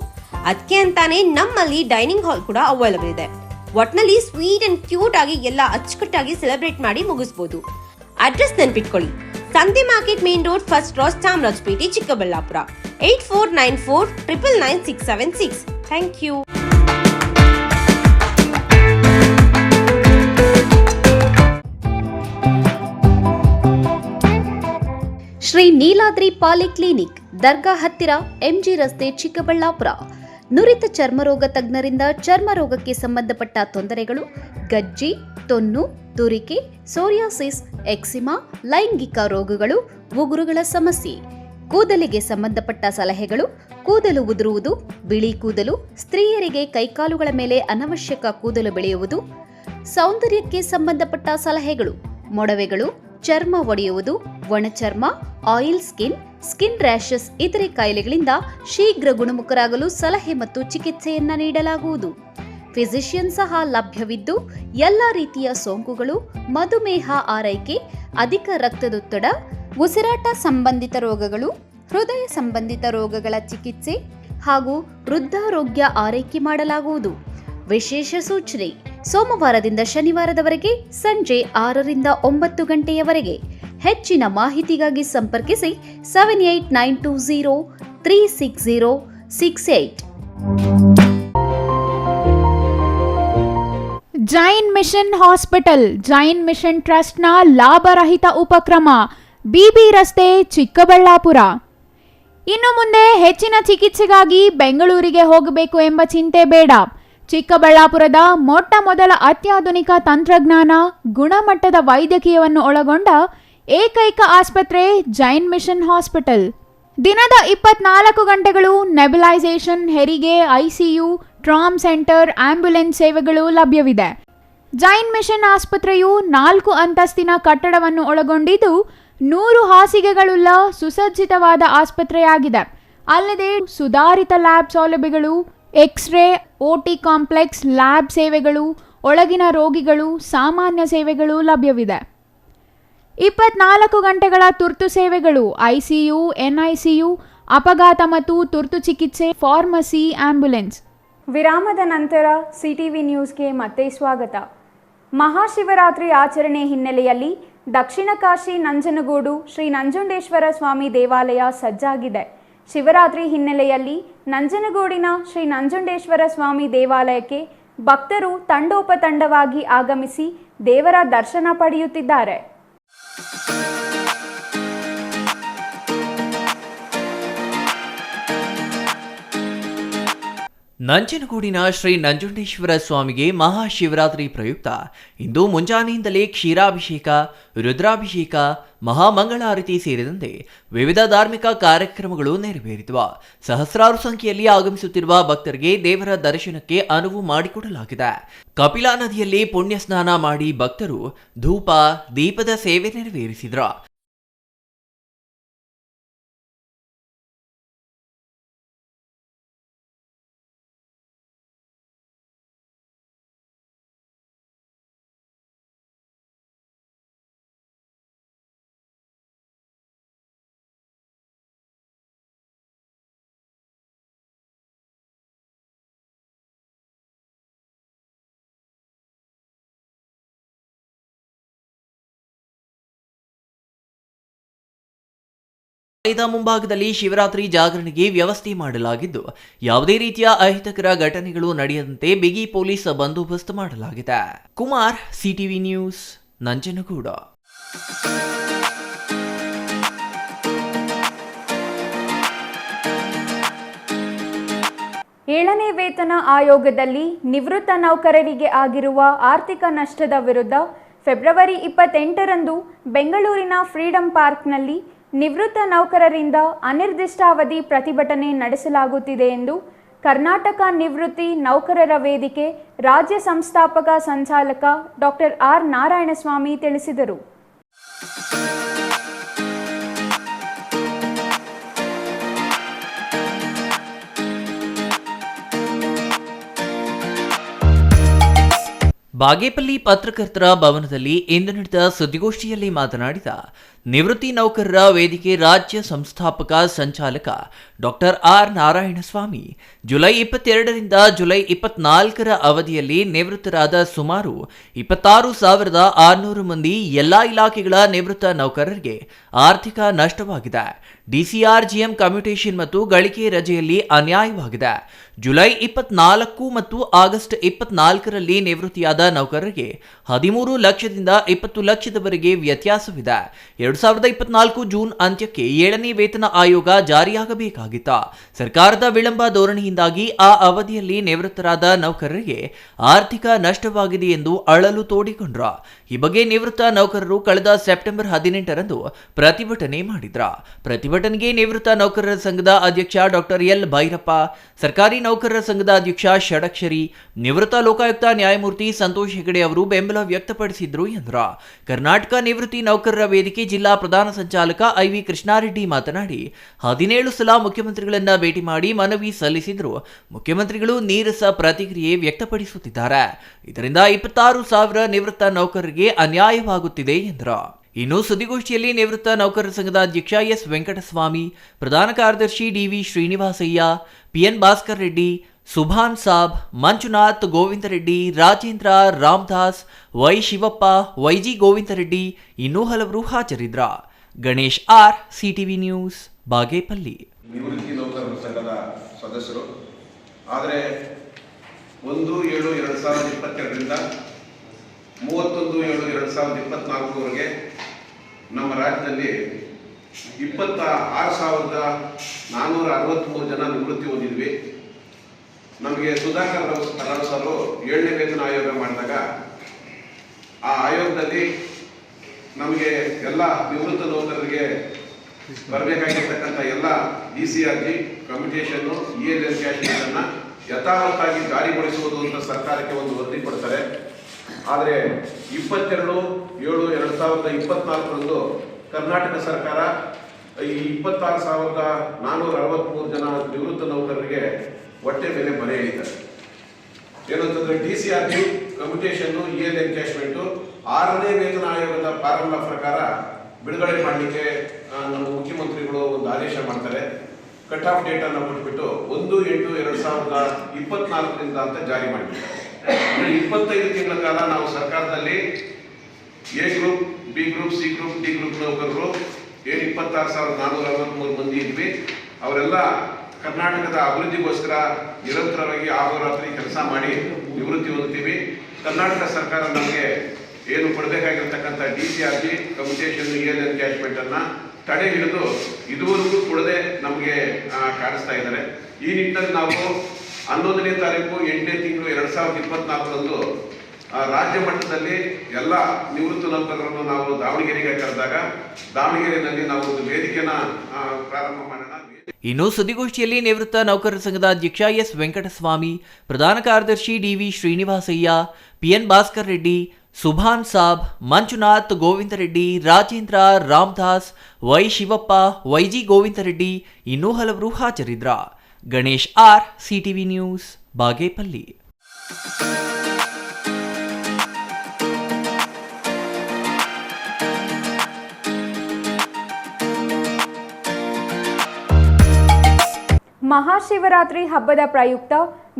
ಅದಕ್ಕೆ ಅಂತಾನೆ ನಮ್ಮಲ್ಲಿ ಡೈನಿಂಗ್ ಹಾಲ್ ಕೂಡ ಅವೈಲೇಬಲ್ ಇದೆ. ಒಟ್ನಲ್ಲಿ ಸ್ವೀಟ್ ಅಂಡ್ ಕ್ಯೂಟ್ ಆಗಿ ಎಲ್ಲ ಅಚ್ಚುಕಟ್ಟಾಗಿ ಸೆಲೆಬ್ರೇಟ್ ಮಾಡಿ ಮುಗಿಸಬಹುದು. ಅಡ್ರೆಸ್ ನೆನ್ಪಿಟ್ಕೊಳ್ಳಿ, ಸಂತೆ market main road, first cross, Chamarajpet, Chikkaballapur. 8494999676. Thank you. Shri Niladri polyclinic, ದರ್ಗಾ ಹತ್ತಿರ, MG ರಸ್ತೆ, ಚಿಕ್ಕಬಳ್ಳಾಪುರ. ನುರಿತ ಚರ್ಮರೋಗ ತಜ್ಞರಿಂದ ಚರ್ಮರೋಗಕ್ಕೆ ಸಂಬಂಧಪಟ್ಟ ತೊಂದರೆಗಳು, ಗಜ್ಜಿ, ತೊನ್ನು, ತುರಿಕೆ, ಸೋರಿಯಾಸಿಸ್, ಎಕ್ಸಿಮಾ, ಲೈಂಗಿಕ ರೋಗಗಳು, ಉಗುರುಗಳ ಸಮಸ್ಯೆ, ಕೂದಲಿಗೆ ಸಂಬಂಧಪಟ್ಟ ಸಲಹೆಗಳು, ಕೂದಲು ಉದುರುವುದು, ಬಿಳಿ ಕೂದಲು, ಸ್ತ್ರೀಯರಿಗೆ ಕೈಕಾಲುಗಳ ಮೇಲೆ ಅನವಶ್ಯಕ ಕೂದಲು ಬೆಳೆಯುವುದು, ಸೌಂದರ್ಯಕ್ಕೆ ಸಂಬಂಧಪಟ್ಟ ಸಲಹೆಗಳು, ಮೊಡವೆಗಳು, ಚರ್ಮ ಒಡೆಯುವುದು, ಒಣಚರ್ಮ, ಆಯಿಲ್ ಸ್ಕಿನ್, ಸ್ಕಿನ್ ರ್ಯಾಷಸ್ ಇತರೆ ಕಾಯಿಲೆಗಳಿಂದ ಶೀಘ್ರ ಗುಣಮುಖರಾಗಲು ಸಲಹೆ ಮತ್ತು ಚಿಕಿತ್ಸೆಯನ್ನ ನೀಡಲಾಗುವುದು. ಫಿಸಿಷಿಯನ್ ಸಹ ಲಭ್ಯವಿದ್ದು ಎಲ್ಲ ರೀತಿಯ ಸೋಂಕುಗಳು, ಮಧುಮೇಹ ಆರೈಕೆ, ಅಧಿಕ ರಕ್ತದೊತ್ತಡ, ಉಸಿರಾಟ ಸಂಬಂಧಿತ ರೋಗಗಳು, ಹೃದಯ ಸಂಬಂಧಿತ ರೋಗಗಳ ಚಿಕಿತ್ಸೆ ಹಾಗೂ ವೃದ್ಧಾರೋಗ್ಯ ಆರೈಕೆ ಮಾಡಲಾಗುವುದು. ವಿಶೇಷ ಸೂಚನೆ: ಸೋಮವಾರದಿಂದ ಶನಿವಾರದವರೆಗೆ ಸಂಜೆ 6ರಿಂದ 9 ಗಂಟೆಯವರೆಗೆ. ಹೆಚ್ಚಿನ ಮಾಹಿತಿಗಾಗಿ ಸಂಪರ್ಕಿಸಿ 7892036068. Jain mission hospital, Jain mission ಟ್ರಸ್ಟ್ನ ಲಾಭರಹಿತ ಉಪಕ್ರಮ, BB ರಸ್ತೆ, ಚಿಕ್ಕಬಳ್ಳಾಪುರ. ಇನ್ನು ಮುಂದೆ ಹೆಚ್ಚಿನ ಚಿಕಿತ್ಸೆಗಾಗಿ ಬೆಂಗಳೂರಿಗೆ ಹೋಗಬೇಕು ಎಂಬ ಚಿಂತೆ ಬೇಡ. ಚಿಕ್ಕಬಳ್ಳಾಪುರದ ಮೊಟ್ಟ ಮೊದಲ ಅತ್ಯಾಧುನಿಕ ತಂತ್ರಜ್ಞಾನ, ಗುಣಮಟ್ಟದ ವೈದ್ಯಕೀಯವನ್ನು ಒಳಗೊಂಡ ಏಕೈಕ ಆಸ್ಪತ್ರೆ ಜೈನ್ ಮಿಷನ್ ಹಾಸ್ಪಿಟಲ್. ದಿನದ 24 ಗಂಟೆಗಳು ನೆಬುಲೈಸೇಷನ್, ಹೆರಿಗೆ, ICU, ಟ್ರಾಮ್ ಸೆಂಟರ್, ಆಂಬ್ಯುಲೆನ್ಸ್ ಸೇವೆಗಳು ಲಭ್ಯವಿದೆ. ಜೈನ್ ಮಿಷನ್ ಆಸ್ಪತ್ರೆಯು 4 ಅಂತಸ್ತಿನ ಕಟ್ಟಡವನ್ನು ಒಳಗೊಂಡಿದ್ದು 100 ಹಾಸಿಗೆಗಳುಳ್ಳ ಸುಸಜ್ಜಿತವಾದ ಆಸ್ಪತ್ರೆಯಾಗಿದೆ. ಅಲ್ಲದೆ ಸುಧಾರಿತ ಲ್ಯಾಬ್ ಸೌಲಭ್ಯಗಳು, ಎಕ್ಸ್ರೇ, OT ಕಾಂಪ್ಲೆಕ್ಸ್, ಲ್ಯಾಬ್ ಸೇವೆಗಳು, ಒಳಗಿನ ರೋಗಿಗಳು, ಸಾಮಾನ್ಯ ಸೇವೆಗಳು ಲಭ್ಯವಿದೆ. 24 ಗಂಟೆಗಳ ತುರ್ತು ಸೇವೆಗಳು, ICU, NICU, ಅಪಘಾತ ಮತ್ತು ತುರ್ತು ಚಿಕಿತ್ಸೆ, ಫಾರ್ಮಸಿ, ಆಂಬ್ಯುಲೆನ್ಸ್. ವಿರಾಮದ ನಂತರ CTV ನ್ಯೂಸ್ಗೆ ಮತ್ತೆ ಸ್ವಾಗತ. ಮಹಾಶಿವರಾತ್ರಿ ಆಚರಣೆ ಹಿನ್ನೆಲೆಯಲ್ಲಿ ದಕ್ಷಿಣ ಕಾಶಿ ನಂಜನಗೂಡು ಶ್ರೀ ನಂಜುಂಡೇಶ್ವರ ಸ್ವಾಮಿ ದೇವಾಲಯ ಸಜ್ಜಾಗಿದೆ. ಶಿವರಾತ್ರಿ ಹಿನ್ನೆಲೆಯಲ್ಲಿ ನಂಜನಗೂಡಿನ ಶ್ರೀ ನಂಜುಂಡೇಶ್ವರ ಸ್ವಾಮಿ ದೇವಾಲಯಕ್ಕೆ ಭಕ್ತರು ತಂಡೋಪತಂಡವಾಗಿ ಆಗಮಿಸಿ ದೇವರ ದರ್ಶನ ಪಡೆಯುತ್ತಿದ್ದಾರೆ. ನಂಜನಗೂಡಿನ ಶ್ರೀ ನಂಜುಂಡೇಶ್ವರ ಸ್ವಾಮಿಗೆ ಮಹಾಶಿವರಾತ್ರಿ ಪ್ರಯುಕ್ತ ಇಂದು ಮುಂಜಾನೆಯಿಂದಲೇ ಕ್ಷೀರಾಭಿಷೇಕ, ರುದ್ರಾಭಿಷೇಕ, ಮಹಾಮಂಗಳಾರತಿ ಸೇರಿದಂತೆ ವಿವಿಧ ಧಾರ್ಮಿಕ ಕಾರ್ಯಕ್ರಮಗಳು ನೆರವೇರಿದವು. ಸಹಸ್ರಾರು ಸಂಖ್ಯೆಯಲ್ಲಿ ಆಗಮಿಸುತ್ತಿರುವ ಭಕ್ತರಿಗೆ ದೇವರ ದರ್ಶನಕ್ಕೆ ಅನುವು ಮಾಡಿಕೊಡಲಾಗಿದೆ. ಕಪಿಲಾ ನದಿಯಲ್ಲಿ ಪುಣ್ಯ ಸ್ನಾನ ಮಾಡಿ ಭಕ್ತರು ಧೂಪ, ದೀಪದ ಸೇವೆ ನೆರವೇರಿಸಿದರು. ಮುಂಭಾಗದಲ್ಲಿ ಶಿವರಾತ್ರಿ ಜಾಗರಣೆಗೆ ವ್ಯವಸ್ಥೆ ಮಾಡಲಾಗಿದ್ದು ಯಾವುದೇ ರೀತಿಯ ಅಹಿತಕರ ಘಟನೆಗಳು ನಡೆಯದಂತೆ ಬಿಗಿ ಪೊಲೀಸ್ ಬಂದೋಬಸ್ತ್ ಮಾಡಲಾಗಿದೆ. Kumar, CTV news, Nanjangud. 7ನೇ ವೇತನ ಆಯೋಗದಲ್ಲಿ ನಿವೃತ್ತ ನೌಕರರಿಗೆ ಆಗಿರುವ ಆರ್ಥಿಕ ನಷ್ಟದ ವಿರುದ್ಧ ಫೆಬ್ರವರಿ 28ರಂದು ಬೆಂಗಳೂರಿನ ಫ್ರೀಡಂ ಪಾರ್ಕ್ನಲ್ಲಿ ನಿವೃತ್ತ ನೌಕರರಿಂದ ಅನಿರ್ದಿಷ್ಟಾವಧಿ ಪ್ರತಿಭಟನೆ ನಡೆಸಲಾಗುತ್ತಿದೆ ಎಂದು ಕರ್ನಾಟಕ ನಿವೃತ್ತಿ ನೌಕರರ ವೇದಿಕೆ ರಾಜ್ಯ ಸಂಸ್ಥಾಪಕ ಸಂಚಾಲಕ ಡಾಕ್ಟರ್ ಆರ್ ನಾರಾಯಣಸ್ವಾಮಿ ತಿಳಿಸಿದರು. ಬಾಗೇಪಲ್ಲಿ ಪತ್ರಕರ್ತರ ಭವನದಲ್ಲಿ ಇಂದು ನಡೆದ ಸುದ್ದಿಗೋಷ್ಠಿಯಲ್ಲಿ ಮಾತನಾಡಿದ ನಿವೃತ್ತಿ ನೌಕರರ ವೇದಿಕೆ ರಾಜ್ಯ ಸಂಸ್ಥಾಪಕ ಸಂಚಾಲಕ ಡಾಕ್ಟರ್ ಆರ್ ನಾರಾಯಣಸ್ವಾಮಿ, ಜುಲೈ 22ರಿಂದ ಜುಲೈ 24ರ ಅವಧಿಯಲ್ಲಿ ನಿವೃತ್ತರಾದ ಸುಮಾರು 26,600 ಮಂದಿ ಎಲ್ಲಾ ಇಲಾಖೆಗಳ ನಿವೃತ್ತ ನೌಕರರಿಗೆ ಆರ್ಥಿಕ ನಷ್ಟವಾಗಿದೆ. ಡಿಸಿಆರ್ಜಿಎಂ ಕಮ್ಯುಟೇಷನ್ ಮತ್ತು ಗಳಿಕೆ ರಜೆಯಲ್ಲಿ ಅನ್ಯಾಯವಾಗಿದೆ. ಜುಲೈ 24 ಮತ್ತು ಆಗಸ್ಟ್ 24ರಲ್ಲಿ ನಿವೃತ್ತಿಯಾದ ನೌಕರರಿಗೆ 13 ಲಕ್ಷದಿಂದ 20 ಲಕ್ಷದವರೆಗೆ ವ್ಯತ್ಯಾಸವಿದೆ. 2024 ಜೂನ್ ಅಂತ್ಯಕ್ಕೆ 7ನೇ ವೇತನ ಆಯೋಗ ಜಾರಿಯಾಗಬೇಕಾಗಿತ್ತು. ಸರ್ಕಾರದ ವಿಳಂಬ ಧೋರಣೆಯಿಂದಾಗಿ ಆ ಅವಧಿಯಲ್ಲಿ ನಿವೃತ್ತರಾದ ನೌಕರರಿಗೆ ಆರ್ಥಿಕ ನಷ್ಟವಾಗಿದೆ ಎಂದು ಅಳಲು ತೋಡಿಕೊಂಡ್ರು. ಈ ಬಗ್ಗೆ ನಿವೃತ್ತ ನೌಕರರು ಕಳೆದ ಸೆಪ್ಟೆಂಬರ್ 18ರಂದು ಪ್ರತಿಭಟನೆ ಮಾಡಿದ್ರ. ಪ್ರತಿಭಟನೆಗೆ ನಿವೃತ್ತ ನೌಕರರ ಸಂಘದ ಅಧ್ಯಕ್ಷ ಡಾಕ್ಟರ್ ಎಲ್ ಭೈರಪ್ಪ, ಸರ್ಕಾರಿ ನೌಕರರ ಸಂಘದ ಅಧ್ಯಕ್ಷ ಷಡಕ್ಷರಿ, ನಿವೃತ್ತ ಲೋಕಾಯುಕ್ತ ನ್ಯಾಯಮೂರ್ತಿ ಸಂತೋಷ್ ಹೆಗಡೆ ಅವರು ಬೆಂಬಲ ವ್ಯಕ್ತಪಡಿಸಿದ್ರು ಎಂದರು. ಕರ್ನಾಟಕ ನಿವೃತ್ತಿ ನೌಕರರ ವೇದಿಕೆ ಜಿಲ್ಲಾ ಪ್ರಧಾನ ಸಂಚಾಲಕ ಐವಿ ಕೃಷ್ಣಾರೆಡ್ಡಿ ಮಾತನಾಡಿ, 17 ಸಲ ಮುಖ್ಯಮಂತ್ರಿಗಳನ್ನ ಭೇಟಿ ಮಾಡಿ ಮನವಿ ಸಲ್ಲಿಸಿದ್ರು. ಮುಖ್ಯಮಂತ್ರಿಗಳು ನೀರಸ ಪ್ರತಿಕ್ರಿಯೆ ವ್ಯಕ್ತಪಡಿಸುತ್ತಿದ್ದಾರೆ. ಇದರಿಂದ 26,000 ನಿವೃತ್ತ ನೌಕರರಿಗೆ ಅನ್ಯಾಯವಾಗುತ್ತಿದೆ ಎಂದರು. ಇನ್ನು ಸುದ್ದಿಗೋಷ್ಠಿಯಲ್ಲಿ ನಿವೃತ್ತ ನೌಕರರ ಸಂಘದ ಅಧ್ಯಕ್ಷ ಎಸ್ ವೆಂಕಟಸ್ವಾಮಿ, ಪ್ರಧಾನ ಕಾರ್ಯದರ್ಶಿ DV Srinivasaiah, PN Bhaskar Reddy, Subhan Sab, Manjunath, Govinda Reddy, Rajendra, Ramdas, Y Shivappa, YG Govinda Reddy ಇನ್ನೂ ಹಲವರು ಹಾಜರಿದ್ರ. Ganesh R, CTV news, Bagepalli. ನಿವೃತ್ತಿ ನೌಕರರ ಸಂಘದ ಸದಸ್ಯರು. ಆದರೆ 1/7/2022ರಿಂದ 31/7/2024ವರೆಗೆ ನಮ್ಮ ರಾಜ್ಯದಲ್ಲಿ 26,463 ಜನ ನಿವೃತ್ತಿ ಹೊಂದಿದ್ವಿ. ನಮಗೆ ಸುಧಾಕರ್ ರಾವ್ ಸರ್ 7ನೇ ವೇತನ ಆಯೋಗ ಮಾಡಿದಾಗ ಆ ಆಯೋಗದಲ್ಲಿ ನಮಗೆ ಎಲ್ಲ ನಿವೃತ್ತ ನೌಕರರಿಗೆ ಬರಬೇಕಾಗಿರ್ತಕ್ಕಂಥ ಎಲ್ಲ ಡಿಸಿಆರ್ಜಿ, ಕಮ್ಯುಟೇಷನ್ನು, ಇಎಲ್ಎಲ್ ಕ್ಯಾಶ್ಮೀರನ್ನು ಯಥಾವತ್ತಾಗಿ ಜಾರಿಗೊಳಿಸುವುದು ಅಂತ ಸರ್ಕಾರಕ್ಕೆ ಒಂದು ವರದಿ ಕೊಡ್ತಾರೆ. ಆದರೆ 22/7/2024ರಂದು ಕರ್ನಾಟಕ ಸರ್ಕಾರ ಈ 26,463 ಜನ ನಿವೃತ್ತ ನೌಕರರಿಗೆ ಹೊಟ್ಟೆ ಮೇಲೆ ಬರೆ ಹೇಳಿದ್ದಾರೆ. ಏನಂತಂದ್ರೆ ಡಿಸಿಆರ್ಜಿ, ಕಮ್ಯುಟೇಷನ್ನು, ಇಎಲ್ಎಲ್ ಕ್ಯಾಶ್ಮೆಂಟು 6ನೇ ವೇತನ ಆಯೋಗದ ಪ್ರಾರಂಭ ಪ್ರಕಾರ ಬಿಡುಗಡೆ ಮಾಡಲಿಕ್ಕೆ ನಮ್ಮ ಮುಖ್ಯಮಂತ್ರಿಗಳು ಒಂದು ಆದೇಶ ಮಾಡ್ತಾರೆ. ಕಟ್ ಆಫ್ ಡೇಟ್ ಅನ್ನು ಕೊಟ್ಬಿಟ್ಟು 1/8/2024ರಿಂದ ಅಂತ ಜಾರಿ ಮಾಡಿಬಿಡ್ತಾರೆ. 25 ತಿಂಗಳ ಕಾಲ ನಾವು ಸರ್ಕಾರದಲ್ಲಿ A group, B group, C group, D group ನೌಕರರು 26,463 ಮಂದಿ ಇದ್ವಿ. ಅವರೆಲ್ಲ ಕರ್ನಾಟಕದ ಅಭಿವೃದ್ಧಿಗೋಸ್ಕರ ನಿರಂತರವಾಗಿ ಅಹೋರಾತ್ರಿ ಕೆಲಸ ಮಾಡಿ ನಿವೃತ್ತಿ ಹೊಂದುತ್ತೀವಿ. ಕರ್ನಾಟಕ ಸರ್ಕಾರ ನಮಗೆ ಏನು ಕೊಡಬೇಕಾಗಿರ್ತಕ್ಕಂಥ ಡಿಸಿಆರ್ಜಿ, ಕಮ್ಯುಟೇಷನ್, ಇಎಲ್ಎಲ್ ಕ್ಯಾಶ್ಮೆಂಟ್ ಅನ್ನ ತಡೆ ಹಿಡಿದು ಇದುವರೆಗೂ ಕೊಡದೆ ನಮಗೆ ಕಾಣಿಸ್ತಾ ಇದ್ದಾರೆ. ಈ ನಿಟ್ಟಿನಲ್ಲಿ ನಾವು 11ನೇ ತಾರೀಕು 8ನೇ ತಿಂಗಳು 2024ರಂದು ರಾಜ್ಯ ಮಟ್ಟದಲ್ಲಿ ಎಲ್ಲ ನಿವೃತ್ತ ನೌಕರರನ್ನು ನಾವು ದಾವಣಗೆರೆಗೆ ಕರೆದಾಗ ದಾವಣಗೆರೆಯಲ್ಲಿ ನಾವು ಒಂದು ವೇದಿಕೆನ ಪ್ರಾರಂಭ ಮಾಡೋಣ. ಇನ್ನು ಸುದ್ದಿಗೋಷ್ಠಿಯಲ್ಲಿ ನಿವೃತ್ತ ನೌಕರರ ಸಂಘದ ಅಧ್ಯಕ್ಷ ಎಸ್ ವೆಂಕಟಸ್ವಾಮಿ, ಪ್ರಧಾನ ಕಾರ್ಯದರ್ಶಿ DV Srinivasaiah, PN Bhaskar Reddy, Subhan Sab, Manjunath, Govinda Reddy, Rajendra, Ramdas, Y Shivappa, YG Govinda Reddy ಇನ್ನೂ ಹಲವರು ಹಾಜರಿದ್ರ. Ganesh R, CTV news, Bagepalli. Mahashivaratri ಹಬ್ಬದ ಪ್ರಯುಕ್ತ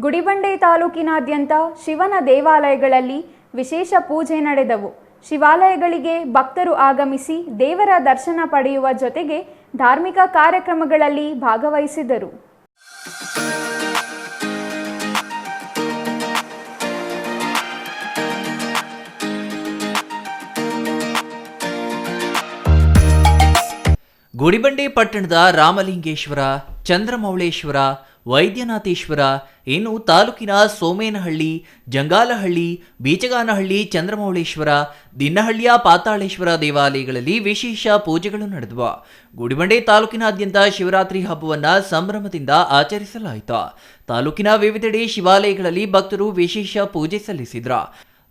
ಗುಡಿಬಂಡೆ ತಾಲೂಕಿನಾದ್ಯಂತ ಶಿವನ ದೇವಾಲಯಗಳಲ್ಲಿ ವಿಶೇಷ ಪೂಜೆ ನಡೆದವು. ಶಿವಾಲಯಗಳಿಗೆ ಭಕ್ತರು ಆಗಮಿಸಿ ದೇವರ ದರ್ಶನ ಪಡೆಯುವ ಜೊತೆಗೆ ಧಾರ್ಮಿಕ ಕಾರ್ಯಕ್ರಮಗಳಲ್ಲಿ ಭಾಗವಹಿಸಿದರು. ಗುಡಿಬಂಡೆ ಪಟ್ಟಣದ ರಾಮಲಿಂಗೇಶ್ವರ, ಚಂದ್ರಮೌಳೇಶ್ವರ, ವೈದ್ಯನಾಥೇಶ್ವರ, ಇನ್ನು ತಾಲೂಕಿನ ಸೋಮೇನಹಳ್ಳಿ, ಜಂಗಾಲಹಳ್ಳಿ, ಬೀಚಗಾನಹಳ್ಳಿ, ಚಂದ್ರಮೌಳೇಶ್ವರ, ದಿನ್ನಹಳ್ಳಿಯ ಪಾತಾಳೇಶ್ವರ ದೇವಾಲಯಗಳಲ್ಲಿ ವಿಶೇಷ ಪೂಜೆಗಳು ನಡೆದವು. ಗುಡಿಬಂಡೆ ತಾಲೂಕಿನಾದ್ಯಂತ ಶಿವರಾತ್ರಿ ಹಬ್ಬವನ್ನ ಸಂಭ್ರಮದಿಂದ ಆಚರಿಸಲಾಯಿತು. ತಾಲೂಕಿನ ವಿವಿಧೆಡೆ ಶಿವಾಲಯಗಳಲ್ಲಿ ಭಕ್ತರು ವಿಶೇಷ ಪೂಜೆ ಸಲ್ಲಿಸಿದ್ರ.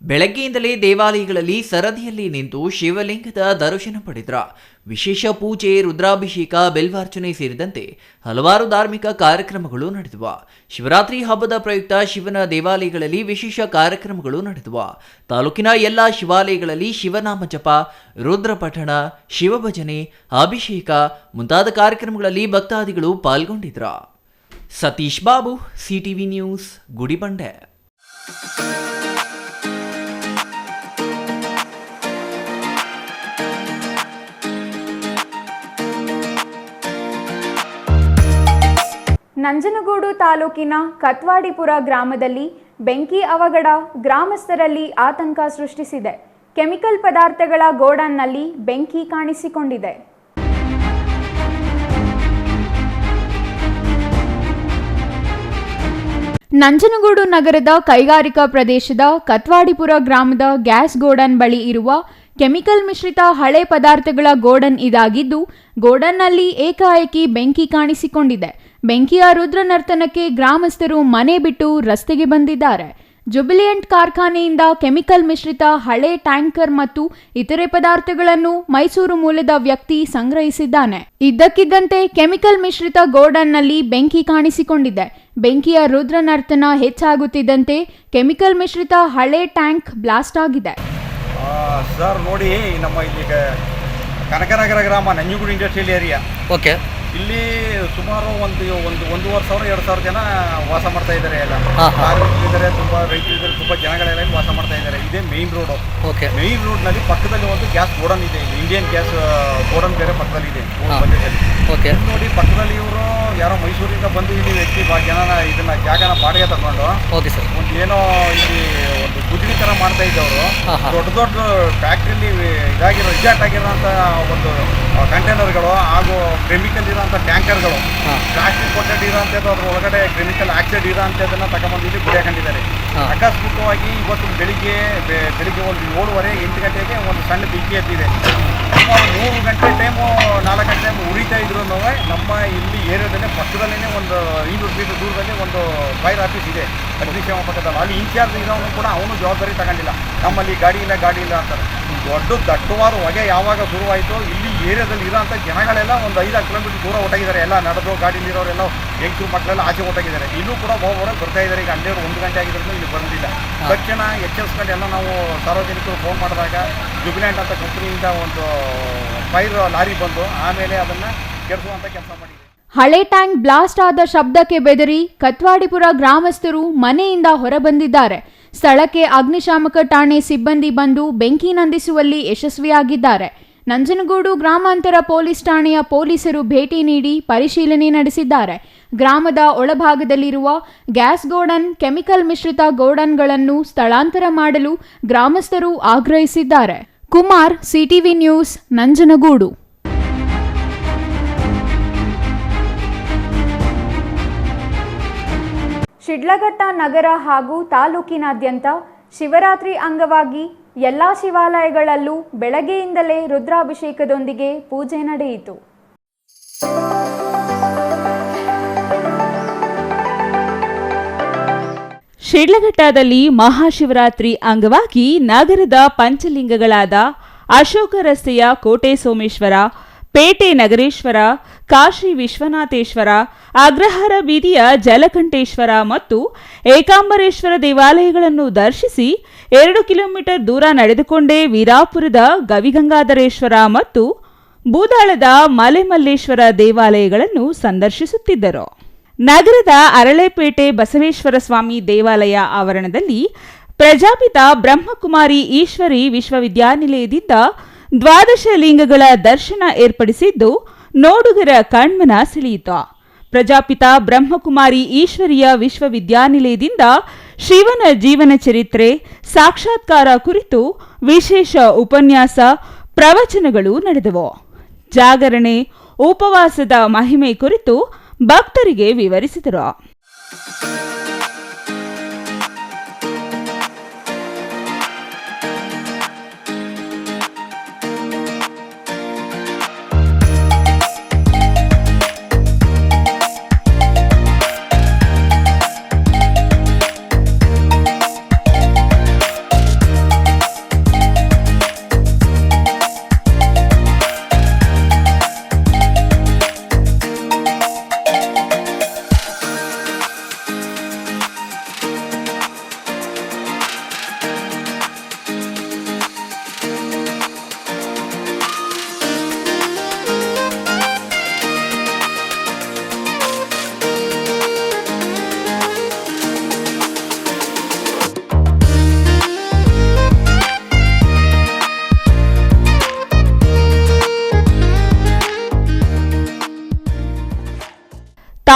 ಬೆಳಗ್ಗೆಯಿಂದಲೇ ದೇವಾಲಯಗಳಲ್ಲಿ ಸರದಿಯಲ್ಲಿ ನಿಂತು ಶಿವಲಿಂಗದ ದರ್ಶನ ಪಡೆದ್ರ. ವಿಶೇಷ ಪೂಜೆ, ರುದ್ರಾಭಿಷೇಕ, ಬೆಲ್ವಾರ್ಚನೆ ಸೇರಿದಂತೆ ಹಲವಾರು ಧಾರ್ಮಿಕ ಕಾರ್ಯಕ್ರಮಗಳು ನಡೆದವು. ಶಿವರಾತ್ರಿ ಹಬ್ಬದ ಪ್ರಯುಕ್ತ ಶಿವನ ದೇವಾಲಯಗಳಲ್ಲಿ ವಿಶೇಷ ಕಾರ್ಯಕ್ರಮಗಳು ನಡೆದವು. ತಾಲೂಕಿನ ಎಲ್ಲ ಶಿವಾಲಯಗಳಲ್ಲಿ ಶಿವನಾಮ ಜಪ, ರುದ್ರಪಠಣ, ಶಿವಭಜನೆ, ಅಭಿಷೇಕ ಮುಂತಾದ ಕಾರ್ಯಕ್ರಮಗಳಲ್ಲಿ ಭಕ್ತಾದಿಗಳು ಪಾಲ್ಗೊಂಡಿದ್ರ. Satish Babu, CTV news, Gudibande. ನಂಜನಗೂಡು ತಾಲೂಕಿನ ಕತ್ವಾಡಿಪುರ ಗ್ರಾಮದಲ್ಲಿ ಬೆಂಕಿ ಅವಘಡ ಗ್ರಾಮಸ್ಥರಲ್ಲಿ ಆತಂಕ ಸೃಷ್ಟಿಸಿದೆ. ಕೆಮಿಕಲ್ ಪದಾರ್ಥಗಳ ಗೋಡನ್ನಲ್ಲಿ ಬೆಂಕಿ ಕಾಣಿಸಿಕೊಂಡಿದೆ. ನಂಜನಗೂಡು ನಗರದ ಕೈಗಾರಿಕಾ ಪ್ರದೇಶದ ಕತ್ವಾಡಿಪುರ ಗ್ರಾಮದ ಗ್ಯಾಸ್ ಗೋಡನ್ ಬಳಿ ಇರುವ ಕೆಮಿಕಲ್ ಮಿಶ್ರಿತ ಹಳೆ ಪದಾರ್ಥಗಳ ಗೋಡನ್ ಇದಾಗಿದ್ದು, ಗೋಡನ್ನಲ್ಲಿ ಏಕಾಏಕಿ ಬೆಂಕಿ ಕಾಣಿಸಿಕೊಂಡಿದೆ. ಬೆಂಕಿಯ ರುದ್ರ ನರ್ತನಕ್ಕೆ ಗ್ರಾಮಸ್ಥರು ಮನೆ ಬಿಟ್ಟು ರಸ್ತೆಗೆ ಬಂದಿದ್ದಾರೆ. ಜುಬಿಲಿಯಂಟ್ ಕಾರ್ಖಾನೆಯಿಂದ ಕೆಮಿಕಲ್ ಮಿಶ್ರಿತ ಹಳೆ ಟ್ಯಾಂಕರ್ ಮತ್ತು ಇತರೆ ಪದಾರ್ಥಗಳನ್ನು ಮೈಸೂರು ಮೂಲದ ವ್ಯಕ್ತಿ ಸಂಗ್ರಹಿಸಿದ್ದಾನೆ. ಇದ್ದಕ್ಕಿದ್ದಂತೆ ಕೆಮಿಕಲ್ ಮಿಶ್ರಿತ ಗೋಡನ್ನಲ್ಲಿ ಬೆಂಕಿ ಕಾಣಿಸಿಕೊಂಡಿದೆ. ಬೆಂಕಿಯ ರುದ್ರ ನರ್ತನ ಹೆಚ್ಚಾಗುತ್ತಿದ್ದಂತೆ ಕೆಮಿಕಲ್ ಮಿಶ್ರಿತ ಹಳೆ ಟ್ಯಾಂಕ್ ಬ್ಲಾಸ್ಟ್ ಆಗಿದೆ. ಸರ್ ನೋಡಿ, ನಮ್ಮ ಇಲ್ಲಿ ಕನಕನಗರ ಗ್ರಾಮ ನಂಜನಗೂಡು ಇಂಡಸ್ಟ್ರಿಯಲ್ ಏರಿಯಾ. ಓಕೆ, ಇಲ್ಲಿ ಸುಮಾರು ಒಂದೂವರೆ ಸಾವಿರ 2,000 ಜನ ವಾಸ ಮಾಡ್ತಾ ಇದ್ದಾರೆ. ಎಲ್ಲ ಕಾರ್ಮಿಕರಿದ್ದಾರೆ, ತುಂಬ ರೈತರಿದ್ದಾರೆ, ತುಂಬ ಜನಗಳೆಲ್ಲ ವಾಸ ಮಾಡ್ತಾ ಇದ್ದಾರೆ. ಇದೇ ಮೇನ್ ರೋಡು. ಓಕೆ, ಮೇನ್ ರೋಡ್ನಲ್ಲಿ ಪಕ್ಕದಲ್ಲಿ ಒಂದು ಗ್ಯಾಸ್ ಗೋಡನ್ ಇದೆ. ಇಂಡಿಯನ್ ಗ್ಯಾಸ್ ಗೋಡನ್ ಬೇರೆ ಪಕ್ಕದಲ್ಲಿ ಇದೆ. ಓಕೆ, ನೋಡಿ ಪಕ್ಕದಲ್ಲಿ ಇವರು ಯಾರೋ ಮೈಸೂರಿಂದ ಬಂದು ಇಲ್ಲಿ ವ್ಯಕ್ತಿ ಜನನ ಇದನ್ನ ಜಾಗನ ಬಾಡಿಗೆ ತಗೊಂಡು ಓಕೆ ಸರ್ ಒಂದು ಏನೋ ಇಲ್ಲಿ ಒಂದು ಗುಜರಿ ಥರ ಮಾಡ್ತಾ ಇದ್ದವರು. ದೊಡ್ಡ ದೊಡ್ಡ ಫ್ಯಾಕ್ಟ್ರಿಲಿ ರಿಜೆಕ್ಟ್ ಆಗಿರೋಂಥ ಒಂದು ಕಂಟೈನರ್ಗಳು ಹಾಗೂ ಕೆಮಿಕಲ್ ಇರೋಂಥ ಟ್ಯಾಂಕರ್ಗಳು, ಪ್ಲಾಸ್ಟಿಕ್ ಕೊಟ್ಟೆಡ್ ಇರೋಂಥದ್ದು, ಅದ್ರ ಒಳಗಡೆ ಕೆಮಿಕಲ್ ಆಕ್ಸೈಡ್ ಇರೋಂಥದ್ದನ್ನು ತಗೊಂಬಂದು ಇಲ್ಲಿ ಗುಡಿಯಾಕೊಂಡಿದ್ದಾರೆ. ಆಕಸ್ಮಿಕವಾಗಿ ಇವತ್ತು ಬೆಳಿಗ್ಗೆ ಒಂದು 7:30-8 ಗಂಟೆಗೆ ಒಂದು ಸಣ್ಣ ಬೆಂಕಿ ಎದ್ದಿದೆ. ಸುಮಾರು 3 ಗಂಟೆ ಟೈಮು 4 ಗಂಟೆ ಟೈಮು ಉರಿತಾ ಇದ್ರು. ನಮ್ಮ ಇಲ್ಲಿ ಏರಿಯಾದಲ್ಲೇ ಪಕ್ಕದಲ್ಲೇ ಒಂದು 500 ಮೀಟರ್ ದೂರದಲ್ಲಿ ಒಂದು ಫೈರ್ ಆಫೀಸ್ ಇದೆ, ಅಗ್ನಿಶಾಮಕ ಪಕ್ಕದಲ್ಲಿ. ಅಲ್ಲಿ ಇನ್ಚಾರ್ಜ್ ಇರೋನು ಕೂಡ ಅವನು ಜವಾಬ್ದಾರಿ ತಗೊಂಡಿಲ್ಲ. ನಮ್ಮಲ್ಲಿ ಗಾಡಿ ಇಲ್ಲ ಅಂತಾರೆ. ದೊಡ್ಡ ದಟ್ಟವಾದ ಹೊಗೆ ಯಾವಾಗ ಶುರುವಾಯಿತು, ಇಲ್ಲಿ ಏರಿಯಾದಲ್ಲಿ ಇರೋಂಥ ಜನಗಳೆಲ್ಲ ಒಂದು 5-6 ಕಿಲೋಮೀಟರ್ ದೂರ ಹೊರಟಾಗಿದ್ದಾರೆ. ಎಲ್ಲ ನಡೆದು ಗಾಡಿಲಿರೋರೆಲ್ಲ ಹೆಂಗಸರು ಮಕ್ಕಳೆಲ್ಲ ಆಚೆ ಹೊರಟಾಗಿದ್ದಾರೆ. ಇನ್ನೂ ಕೂಡ ಹೊರಗೆ ಬರ್ತಾ ಇದ್ದಾರೆ. ಈಗ 1 ಗಂಟೆ ಆಗಿದ್ರು ಇಲ್ಲಿ ಬಂದಿಲ್ಲ. ತಕ್ಷಣ ಎಚ್ಚರಿಸ್ಕೊಂಡು ಎಲ್ಲ ನಾವು ಸಾರ್ವಜನಿಕರು ಫೋನ್ ಮಾಡಿದಾಗ ಜುಬಿಲೆಂಟ್ ಅಂತ ಕಂಪನಿಯಿಂದ ಒಂದು ಫೈರ್ ಲಾರಿ ಬಂದು ಆಮೇಲೆ ಅದನ್ನು ಕೆಡಿಸುವಂಥ ಕೆಲಸ ಮಾಡಿದೆ. ಹಳೆ ಟ್ಯಾಂಕ್ ಬ್ಲಾಸ್ಟ್ ಆದ ಶಬ್ದಕ್ಕೆ ಬೆದರಿ ಕತ್ವಾಡಿಪುರ ಗ್ರಾಮಸ್ಥರು ಮನೆಯಿಂದ ಹೊರಬಂದಿದ್ದಾರೆ. ಸ್ಥಳಕ್ಕೆ ಅಗ್ನಿಶಾಮಕ ಠಾಣೆ ಸಿಬ್ಬಂದಿ ಬಂದು ಬೆಂಕಿ ನಂದಿಸುವಲ್ಲಿ ಯಶಸ್ವಿಯಾಗಿದ್ದಾರೆ. ನಂಜನಗೂಡು ಗ್ರಾಮಾಂತರ ಪೊಲೀಸ್ ಠಾಣೆಯ ಪೊಲೀಸರು ಭೇಟಿ ನೀಡಿ ಪರಿಶೀಲನೆ ನಡೆಸಿದ್ದಾರೆ. ಗ್ರಾಮದ ಒಳಭಾಗದಲ್ಲಿರುವ ಗ್ಯಾಸ್ ಗೋಡನ್, ಕೆಮಿಕಲ್ ಮಿಶ್ರಿತ ಗೋಡನ್ಗಳನ್ನು ಸ್ಥಳಾಂತರ ಮಾಡಲು ಗ್ರಾಮಸ್ಥರು ಆಗ್ರಹಿಸಿದ್ದಾರೆ. Kumar, CTV news, Nanjangud. ಶಿಡ್ಲಘಟ್ಟ ನಗರ ಹಾಗೂ ತಾಲೂಕಿನಾದ್ಯಂತ ಶಿವರಾತ್ರಿ ಅಂಗವಾಗಿ ಎಲ್ಲ ಶಿವಾಲಯಗಳಲ್ಲೂ ಬೆಳಗ್ಗೆಯಿಂದಲೇ ರುದ್ರಾಭಿಷೇಕದೊಂದಿಗೆ ಪೂಜೆ ನಡೆಯಿತು. ಶಿಡ್ಲಘಟ್ಟದಲ್ಲಿ ಮಹಾಶಿವರಾತ್ರಿ ಅಂಗವಾಗಿ ನಗರದ ಪಂಚಲಿಂಗಗಳಾದ ಅಶೋಕ ರಸ್ತೆಯ ಕೋಟೆ ಸೋಮೇಶ್ವರ, ಪೇಟೆ ನಗರೇಶ್ವರ, ಕಾಶಿ ವಿಶ್ವನಾಥೇಶ್ವರ, ಅಗ್ರಹಾರ ಬೀದಿಯ ಜಲಕಂಠೇಶ್ವರ ಮತ್ತು ಏಕಾಂಬರೇಶ್ವರ ದೇವಾಲಯಗಳನ್ನು ದರ್ಶಿಸಿ 2 ಕಿಲೋಮೀಟರ್ ದೂರ ನಡೆದುಕೊಂಡೇ ವೀರಾಪುರದ ಗವಿಗಂಗಾಧರೇಶ್ವರ ಮತ್ತು ಬೂದಾಳದ ಮಲೆಮಲ್ಲೇಶ್ವರ ದೇವಾಲಯಗಳನ್ನು ಸಂದರ್ಶಿಸುತ್ತಿದ್ದರು. ನಗರದ ಅರಳೆಪೇಟೆ ಬಸವೇಶ್ವರ ಸ್ವಾಮಿ ದೇವಾಲಯ ಆವರಣದಲ್ಲಿ ಪ್ರಜಾಪಿತ ಬ್ರಹ್ಮಕುಮಾರಿ ಈಶ್ವರಿ ವಿಶ್ವವಿದ್ಯಾನಿಲಯದಿಂದ 12 ಲಿಂಗಗಳ ದರ್ಶನ ಏರ್ಪಡಿಸಿದ್ದು ನೋಡುಗರ ಕಣ್ಮನ ಸೆಳೆಯಿತು. ಪ್ರಜಾಪಿತ ಬ್ರಹ್ಮಕುಮಾರಿ ಈಶ್ವರಿಯ ವಿಶ್ವವಿದ್ಯಾನಿಲಯದಿಂದ ಶಿವನ ಜೀವನ ಚರಿತ್ರೆ, ಸಾಕ್ಷಾತ್ಕಾರ ಕುರಿತು ವಿಶೇಷ ಉಪನ್ಯಾಸ, ಪ್ರವಚನಗಳು ನಡೆದವು. ಜಾಗರಣೆ, ಉಪವಾಸದ ಮಹಿಮೆ ಕುರಿತು ಭಕ್ತರಿಗೆ ವಿವರಿಸಿದರು.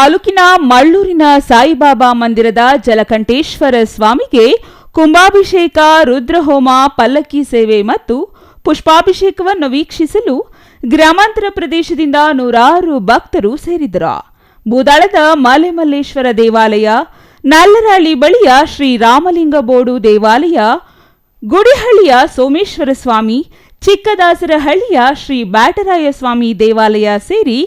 ತಾಲೂಕಿನ ಮಳ್ಳೂರಿನ ಸಾಯಿಬಾಬಾ ಮಂದಿರದ ಜಲಕಂಠೇಶ್ವರ ಸ್ವಾಮಿಗೆ ಕುಂಭಾಭಿಷೇಕ, ರುದ್ರಹೋಮ, ಪಲ್ಲಕ್ಕಿ ಸೇವೆ ಮತ್ತು ಪುಷ್ಪಾಭಿಷೇಕವನ್ನು ವೀಕ್ಷಿಸಲು ಗ್ರಾಮಾಂತರ ಪ್ರದೇಶದಿಂದ ನೂರಾರು ಭಕ್ತರು ಸೇರಿದರು. ಬೂದಾಳದ ಮಾಲೆಮಲ್ಲೇಶ್ವರ ದೇವಾಲಯ, ನಾಲ್ಲರಹಳ್ಳಿ ಬಳಿಯ ಶ್ರೀ ರಾಮಲಿಂಗಬೋಡು ದೇವಾಲಯ, ಗುಡಿಹಳ್ಳಿಯ ಸೋಮೇಶ್ವರ ಸ್ವಾಮಿ, ಚಿಕ್ಕದಾಸರಹಳ್ಳಿಯ ಶ್ರೀ ಬ್ಯಾಟರಾಯ ಸ್ವಾಮಿ ದೇವಾಲಯ ಸೇರಿ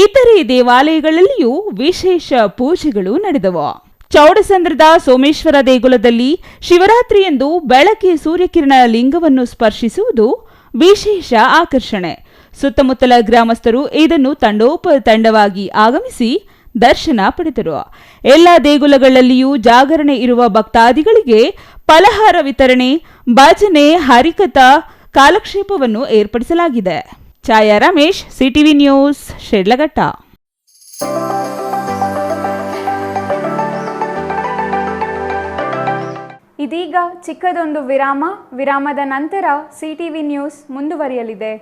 ಇತರೆ ದೇವಾಲಯಗಳಲ್ಲಿಯೂ ವಿಶೇಷ ಪೂಜೆಗಳು ನಡೆದವು. ಚೌಡಸಂದ್ರದ ಸೋಮೇಶ್ವರ ದೇಗುಲದಲ್ಲಿ ಶಿವರಾತ್ರಿಯಂದು ಬೆಳಗ್ಗೆ ಸೂರ್ಯಕಿರಣ ಲಿಂಗವನ್ನು ಸ್ಪರ್ಶಿಸುವುದು ವಿಶೇಷ ಆಕರ್ಷಣೆ. ಸುತ್ತಮುತ್ತಲ ಗ್ರಾಮಸ್ಥರು ಇದನ್ನು ತಂಡೋಪತಂಡವಾಗಿ ಆಗಮಿಸಿ ದರ್ಶನ ಪಡೆದರು. ಎಲ್ಲ ದೇಗುಲಗಳಲ್ಲಿಯೂ ಜಾಗರಣೆ ಇರುವ ಭಕ್ತಾದಿಗಳಿಗೆ ಫಲಹಾರ ವಿತರಣೆ, ಭಜನೆ, ಹರಿಕಥಾ ಕಾಲಕ್ಷೇಪವನ್ನು ಏರ್ಪಡಿಸಲಾಗಿದೆ. ಛಾಯಾ ರಮೇಶ್, ಸಿಟಿವಿ ನ್ಯೂಸ್, ಶಿಡ್ಲಘಟ್ಟ. ಇದೀಗ ಚಿಕ್ಕದೊಂದು ವಿರಾಮದ ನಂತರ ಸಿಟಿವಿ ನ್ಯೂಸ್ ಮುಂದುವರಿಯಲಿದೆ.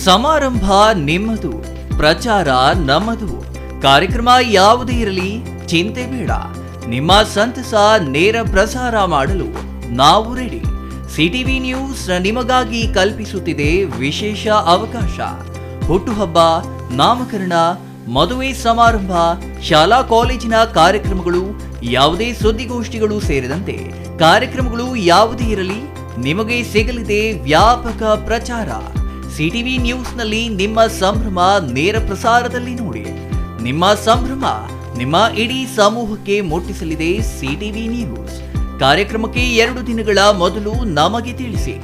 ಸಮಾರಂಭ ನಿಮ್ಮದು, ಪ್ರಚಾರ ನಮ್ಮದು. ಕಾರ್ಯಕ್ರಮ ಯಾವುದೇ ಇರಲಿ ಚಿಂತೆ ಬೇಡ. ನಿಮ್ಮ ಸಂತಸ ನೇರ ಪ್ರಸಾರ ಮಾಡಲು ನಾವು ರೆಡಿ. ಸಿಟಿವಿ ನ್ಯೂಸ್ ನಿಮಗಾಗಿ ಕಲ್ಪಿಸುತ್ತಿದೆ ವಿಶೇಷ ಅವಕಾಶ. ಹುಟ್ಟುಹಬ್ಬ, ನಾಮಕರಣ, ಮದುವೆ ಸಮಾರಂಭ, ಶಾಲಾ ಕಾಲೇಜಿನ ಕಾರ್ಯಕ್ರಮಗಳು, ಯಾವುದೇ ಸುದ್ದಿಗೋಷ್ಠಿಗಳು ಸೇರಿದಂತೆ ಕಾರ್ಯಕ್ರಮಗಳು ಯಾವುದೇ ಇರಲಿ ನಿಮಗೆ ಸಿಗಲಿದೆ ವ್ಯಾಪಕ ಪ್ರಚಾರ. ಸಿಟಿವಿ ನ್ಯೂಸ್ನಲ್ಲಿ ನಿಮ್ಮ ಸಂಭ್ರಮ ನೇರ ಪ್ರಸಾರದಲ್ಲಿ ನೋಡಿ. ನಿಮ್ಮ ಸಂಭ್ರಮ ನಿಮ್ಮ ಇಡೀ ಸಮೂಹಕ್ಕೆ ಮುಟ್ಟಿಸಲಿದೆ ಸಿಟಿವಿ ನ್ಯೂಸ್. ಕಾರ್ಯಕ್ರಮಕ್ಕೆ 2 ದಿನಗಳ ಮೊದಲು ನಮಗೆ ತಿಳಿಸಿ,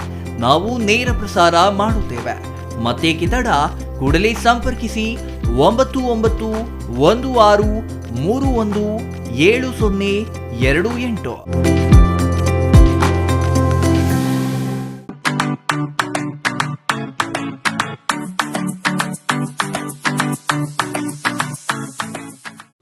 ನಾವು ನೇರ ಪ್ರಸಾರ ಮಾಡುತ್ತೇವೆ. ಮತ್ತೇಕೆ ತಡ, ಕೂಡಲೇ ಸಂಪರ್ಕಿಸಿ 9916317028.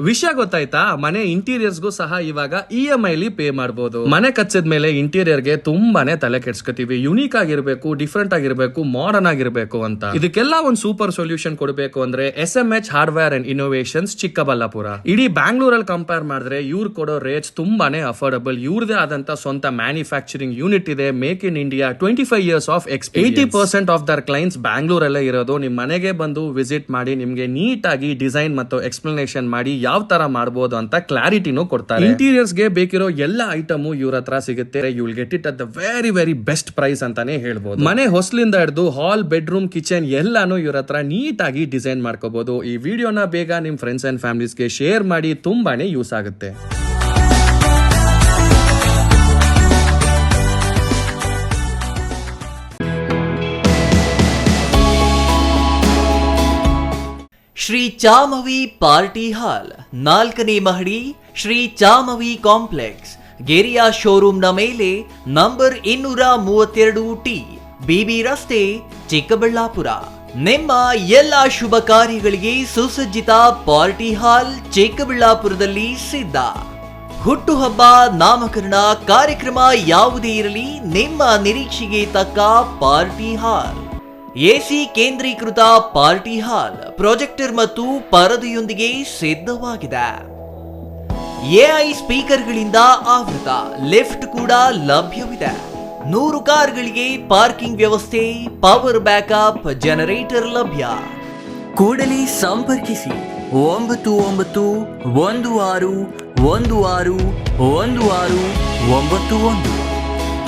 ವಿಷಯ ಗೊತ್ತಾಯ್ತಾ? ಮನೆ ಇಂಟೀರಿಯರ್ಸ್ಗೂ ಸಹ ಇವಾಗ EMI ಪೇ ಮಾಡಬಹುದು. ಮನೆ ಕಚ್ಚಿದ ಮೇಲೆ ಇಂಟೀರಿಯರ್ಗೆ ತುಂಬಾನೇ ತಲೆ ಕೆಡ್ಸ್ಕೊತೀವಿ. ಯುನೀಕ್ ಆಗಿರ್ಬೇಕು, ಡಿಫ್ರೆಂಟ್ ಆಗಿರ್ಬೇಕು, ಮಾಡರ್ನ್ ಆಗಿರ್ಬೇಕು ಅಂತ. ಇದಕ್ಕೆಲ್ಲ ಒಂದು ಸೂಪರ್ ಸೊಲ್ಯೂಷನ್ ಕೊಡಬೇಕು ಅಂದ್ರೆ SMH hardware and innovations Chikkaballapur. ಇಡೀ ಬ್ಯಾಂಗ್ಳೂರಲ್ಲಿ ಕಂಪೇರ್ ಮಾಡಿದ್ರೆ ಇವ್ರು ಕೊಡೋ ರೇಟ್ಸ್ ತುಂಬಾನೇ ಅಫೋರ್ಡಬಲ್. ಇವ್ರದೇ ಆದಂತ ಸ್ವಂತ ಮ್ಯಾನುಫ್ಯಾಕ್ಚರಿಂಗ್ ಯೂನಿಟ್ ಇದೆ. Make in India, 25 years of experience. 80% of their clients ಬ್ಯಾಂಗ್ಳೂರಲ್ಲೇ ಇರೋದು. ನಿಮ್ ಮನೆಗೆ ಬಂದು ವಿಸಿಟ್ ಮಾಡಿ ನಿಮ್ಗೆ ನೀಟ್ ಆಗಿ ಡಿಸೈನ್ ಮತ್ತು ಎಕ್ಸ್ಪ್ಲನೇಷನ್ ಮಾಡಿ ಯಾವ ತರ ಮಾಡಬಹುದು ಅಂತ ಕ್ಲಾರಿಟಿನೂ ಕೊಡ್ತಾರೆ. ಇಂಟೀರಿಯರ್ಸ್ ಗೆ ಬೇಕಿರೋ ಎಲ್ಲ ಐಟಮ್ ಇವ್ರ ಹತ್ರ ಸಿಗುತ್ತೆ. You will get it at the very best price ಅಂತಾನೆ ಹೇಳ್ಬೋದು. ಮನೆ ಹೊಸಲಿಂದ ಹಿಡಿದು ಹಾಲ್, ಬೆಡ್ರೂಮ್, ಕಿಚನ್ ಎಲ್ಲಾನು ಇವ್ರ ಹತ್ರ ನೀಟ್ ಆಗಿ ಡಿಸೈನ್ ಮಾಡ್ಕೋಬಹುದು. ಈ ವಿಡಿಯೋನ ಬೇಗ ನಿಮ್ ಫ್ರೆಂಡ್ಸ್ ಅಂಡ್ ಫ್ಯಾಮಿಲೀಸ್ಗೆ ಶೇರ್ ಮಾಡಿ, ತುಂಬಾನೇ ಯೂಸ್ ಆಗುತ್ತೆ. ಶ್ರೀ ಚಾಮವಿ ಪಾರ್ಟಿ ಹಾಲ್, 4ನೇ ಮಹಡಿ, ಶ್ರೀ ಚಾಮವಿ ಕಾಂಪ್ಲೆಕ್ಸ್, ಗೆರಿಯಾ ಶೋರೂಮ್ನ ಮೇಲೆ, ನಂಬರ್ 232T, BB ರಸ್ತೆ, ಚಿಕ್ಕಬಳ್ಳಾಪುರ. ನಿಮ್ಮ ಎಲ್ಲ ಶುಭ ಕಾರ್ಯಗಳಿಗೆ ಸುಸಜ್ಜಿತ ಪಾರ್ಟಿ ಹಾಲ್ ಚಿಕ್ಕಬಳ್ಳಾಪುರದಲ್ಲಿ ಸಿದ್ಧ. ಹುಟ್ಟುಹಬ್ಬ, ನಾಮಕರಣ, ಕಾರ್ಯಕ್ರಮ ಯಾವುದೇ ಇರಲಿ ನಿಮ್ಮ ನಿರೀಕ್ಷೆಗೆ ತಕ್ಕ ಪಾರ್ಟಿ ಹಾಲ್. AC ಕೇಂದ್ರೀಕೃತ ಪಾರ್ಟಿ ಹಾಲ್, ಪ್ರೊಜೆಕ್ಟರ್ ಮತ್ತು ಪರದೆಯೊಂದಿಗೆ ಸಿದ್ಧವಾಗಿದೆ. AI ಸ್ಪೀಕರ್ಗಳಿಂದ ಆವೃತ, ಲಿಫ್ಟ್ ಕೂಡ ಲಭ್ಯವಿದೆ. 100 ಕಾರ್ಗಳಿಗೆ ಪಾರ್ಕಿಂಗ್ ವ್ಯವಸ್ಥೆ, ಪವರ್ ಬ್ಯಾಕಪ್, ಜನರೇಟರ್ ಲಭ್ಯ. ಕೂಡಲೇ ಸಂಪರ್ಕಿಸಿ 9916161691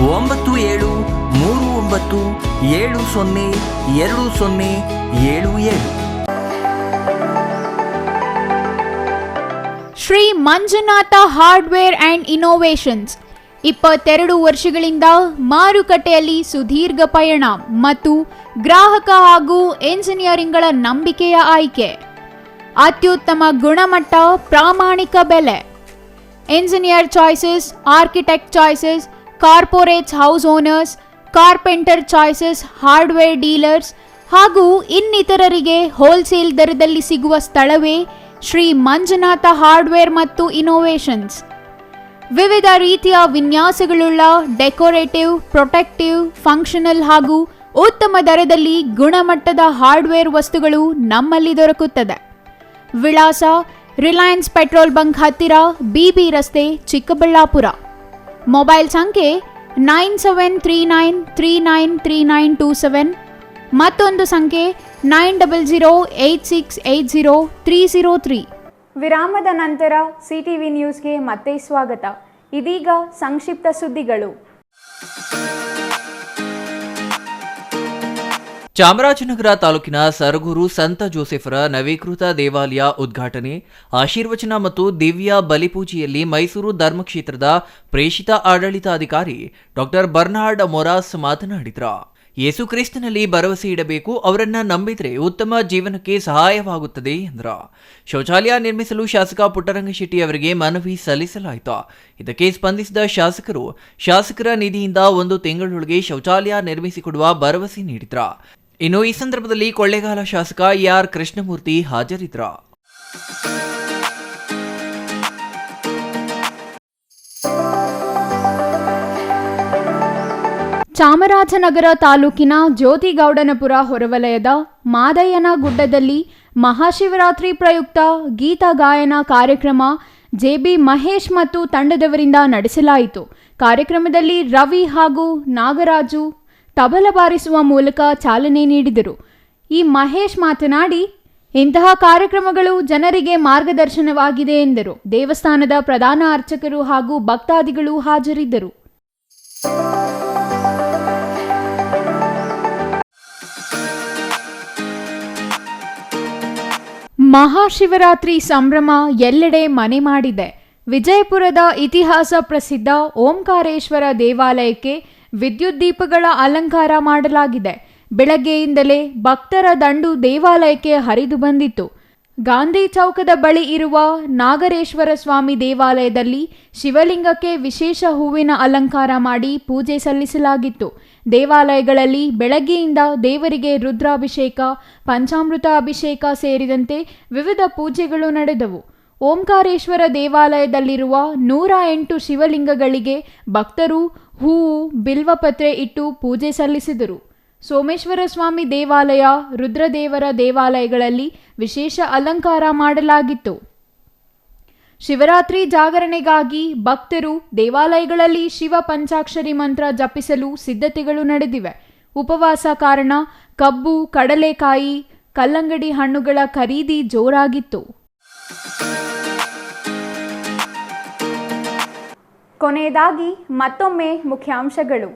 9739702077. Shri Manjunatha hardware and innovations 22 ವರ್ಷಗಳಿಂದ ಮಾರುಕಟ್ಟೆಯಲ್ಲಿ ಸುದೀರ್ಘ ಪಯಣ ಮತ್ತು ಗ್ರಾಹಕ ಹಾಗೂ ಎಂಜಿನಿಯರಿಂಗ್ಗಳ ನಂಬಿಕೆಯ ಆಯ್ಕೆ. ಅತ್ಯುತ್ತಮ ಗುಣಮಟ್ಟ, ಪ್ರಾಮಾಣಿಕ ಬೆಲೆ. Engineer choices, architect choices, corporates, house owners, carpenter choices, hardware dealers ಹಾಗೂ ಇನ್ನಿತರರಿಗೆ ಹೋಲ್ಸೇಲ್ ದರದಲ್ಲಿ ಸಿಗುವ ಸ್ಥಳವೇ ಶ್ರೀ ಮಂಜುನಾಥ ಹಾರ್ಡ್ವೇರ್ ಮತ್ತು ಇನ್ನೋವೇಷನ್ಸ್. ವಿವಿಧ ರೀತಿಯ ವಿನ್ಯಾಸಗಳುಳ್ಳ ಡೆಕೋರೇಟಿವ್, ಪ್ರೊಟೆಕ್ಟಿವ್, ಫಂಕ್ಷನಲ್ ಹಾಗೂ ಉತ್ತಮ ದರದಲ್ಲಿ ಗುಣಮಟ್ಟದ ಹಾರ್ಡ್ವೇರ್ ವಸ್ತುಗಳು ನಮ್ಮಲ್ಲಿ ದೊರಕುತ್ತದೆ. ವಿಳಾಸ ರಿಲಯನ್ಸ್ ಪೆಟ್ರೋಲ್ ಬಂಕ್ ಹತ್ತಿರ, ಬಿಬಿ ರಸ್ತೆ, ಚಿಕ್ಕಬಳ್ಳಾಪುರ. ಮೊಬೈಲ್ ಸಂಖ್ಯೆ 9739393927, ಮತ್ತೊಂದು ಸಂಖ್ಯೆ 9008680303. ವಿರಾಮದ ನಂತರ ಸಿಟಿವಿ ನ್ಯೂಸ್ಗೆ ಮತ್ತೆ ಸ್ವಾಗತ. ಇದೀಗ ಸಂಕ್ಷಿಪ್ತ ಸುದ್ದಿಗಳು. ಚಾಮರಾಜನಗರ ತಾಲೂಕಿನ ಸರಗೂರು ಸಂತ ಜೋಸೆಫರ ನವೀಕೃತ ದೇವಾಲಯ ಉದ್ಘಾಟನೆ, ಆಶೀರ್ವಚನ ಮತ್ತು ದಿವ್ಯ ಬಲಿಪೂಜೆಯಲ್ಲಿ ಮೈಸೂರು ಧರ್ಮಕ್ಷೇತ್ರದ ಪ್ರೇಷಿತ ಆಡಳಿತಾಧಿಕಾರಿ ಡಾಕ್ಟರ್ ಬರ್ನಾರ್ಡ್ ಮೊರಾಸ್ ಮಾತನಾಡಿದರು. ಯೇಸು ಕ್ರಿಸ್ತನಲ್ಲಿ ಭರವಸೆ ಇಡಬೇಕು, ಅವರನ್ನ ನಂಬಿದ್ರೆ ಉತ್ತಮ ಜೀವನಕ್ಕೆ ಸಹಾಯವಾಗುತ್ತದೆ ಎಂದರು. ಶೌಚಾಲಯ ನಿರ್ಮಿಸಲು ಶಾಸಕ ಪುಟ್ಟರಂಗಶೆಟ್ಟಿ ಅವರಿಗೆ ಮನವಿ ಸಲ್ಲಿಸಲಾಯಿತು. ಇದಕ್ಕೆ ಸ್ಪಂದಿಸಿದ ಶಾಸಕರು ಶಾಸಕರ ನಿಧಿಯಿಂದ 1 ತಿಂಗಳೊಳಗೆ ಶೌಚಾಲಯ ನಿರ್ಮಿಸಿಕೊಡುವ ಭರವಸೆ ನೀಡಿದರು. ಇನ್ನು ಈ ಸಂದರ್ಭದಲ್ಲಿ ಕೊಳ್ಳೇಗಾಲ ಶಾಸಕ ಆರ್ ಕೃಷ್ಣಮೂರ್ತಿ ಹಾಜರಿದ್ದರು. ಚಾಮರಾಜನಗರ ತಾಲೂಕಿನ ಜ್ಯೋತಿಗೌಡನಪುರ ಹೊರವಲಯದ ಮಾದಯ್ಯನ ಗುಡ್ಡದಲ್ಲಿ ಮಹಾಶಿವರಾತ್ರಿ ಪ್ರಯುಕ್ತ ಗೀತ ಗಾಯನ ಕಾರ್ಯಕ್ರಮ ಜೆಬಿ ಮಹೇಶ್ ಮತ್ತು ತಂಡದವರಿಂದ ನಡೆಸಲಾಯಿತು. ಕಾರ್ಯಕ್ರಮದಲ್ಲಿ ರವಿ ಹಾಗೂ ನಾಗರಾಜು ತಬಲ ಬಾರಿಸುವ ಮೂಲಕ ಚಾಲನೆ ನೀಡಿದರು. ಈ ಮಹೇಶ್ ಮಾತನಾಡಿ, ಇಂತಹ ಕಾರ್ಯಕ್ರಮಗಳು ಜನರಿಗೆ ಮಾರ್ಗದರ್ಶನವಾಗಿದೆ ಎಂದರು. ದೇವಸ್ಥಾನದ ಪ್ರಧಾನ ಅರ್ಚಕರು ಹಾಗೂ ಭಕ್ತಾದಿಗಳು ಹಾಜರಿದ್ದರು. ಮಹಾಶಿವರಾತ್ರಿ ಸಂಭ್ರಮ ಎಲ್ಲೆಡೆ ಮನೆ ಮಾಡಿದೆ. ವಿಜಯಪುರದ ಇತಿಹಾಸ ಪ್ರಸಿದ್ಧ ಓಂಕಾರೇಶ್ವರ ದೇವಾಲಯಕ್ಕೆ ವಿದ್ಯುತ್ ದೀಪಗಳ ಅಲಂಕಾರ ಮಾಡಲಾಗಿದೆ. ಬೆಳಗ್ಗೆಯಿಂದಲೇ ಭಕ್ತರ ದಂಡು ದೇವಾಲಯಕ್ಕೆ ಹರಿದು ಬಂದಿತ್ತು. ಗಾಂಧಿ ಚೌಕದ ಬಳಿ ಇರುವ ನಾಗರೇಶ್ವರ ಸ್ವಾಮಿ ದೇವಾಲಯದಲ್ಲಿ ಶಿವಲಿಂಗಕ್ಕೆ ವಿಶೇಷ ಹೂವಿನ ಅಲಂಕಾರ ಮಾಡಿ ಪೂಜೆ ಸಲ್ಲಿಸಲಾಗಿತ್ತು. ದೇವಾಲಯಗಳಲ್ಲಿ ಬೆಳಗ್ಗೆಯಿಂದ ದೇವರಿಗೆ ರುದ್ರಾಭಿಷೇಕ, ಪಂಚಾಮೃತ ಅಭಿಷೇಕ ಸೇರಿದಂತೆ ವಿವಿಧ ಪೂಜೆಗಳು ನಡೆದವು. ಓಂಕಾರೇಶ್ವರ ದೇವಾಲಯದಲ್ಲಿರುವ 108 ಶಿವಲಿಂಗಗಳಿಗೆ ಭಕ್ತರು ಹೂವು, ಬಿಲ್ವಪತ್ರೆ ಇಟ್ಟು ಪೂಜೆ ಸಲ್ಲಿಸಿದರು. ಸೋಮೇಶ್ವರ ಸ್ವಾಮಿ ದೇವಾಲಯ, ರುದ್ರದೇವರ ದೇವಾಲಯಗಳಲ್ಲಿ ವಿಶೇಷ ಅಲಂಕಾರ ಮಾಡಲಾಗಿತ್ತು. ಶಿವರಾತ್ರಿ ಜಾಗರಣೆಗಾಗಿ ಭಕ್ತರು ದೇವಾಲಯಗಳಲ್ಲಿ ಶಿವ ಪಂಚಾಕ್ಷರಿ ಮಂತ್ರ ಜಪಿಸಲು ಸಿದ್ಧತೆಗಳು ನಡೆದಿವೆ. ಉಪವಾಸ ಕಾರಣ ಕಬ್ಬು, ಕಡಲೆಕಾಯಿ, ಕಲ್ಲಂಗಡಿ ಹಣ್ಣುಗಳ ಖರೀದಿ ಜೋರಾಗಿತ್ತು. ಕೊನೆಯದಾಗಿ ಮತ್ತೊಮ್ಮೆ ಮುಖ್ಯಾಂಶಗಳು.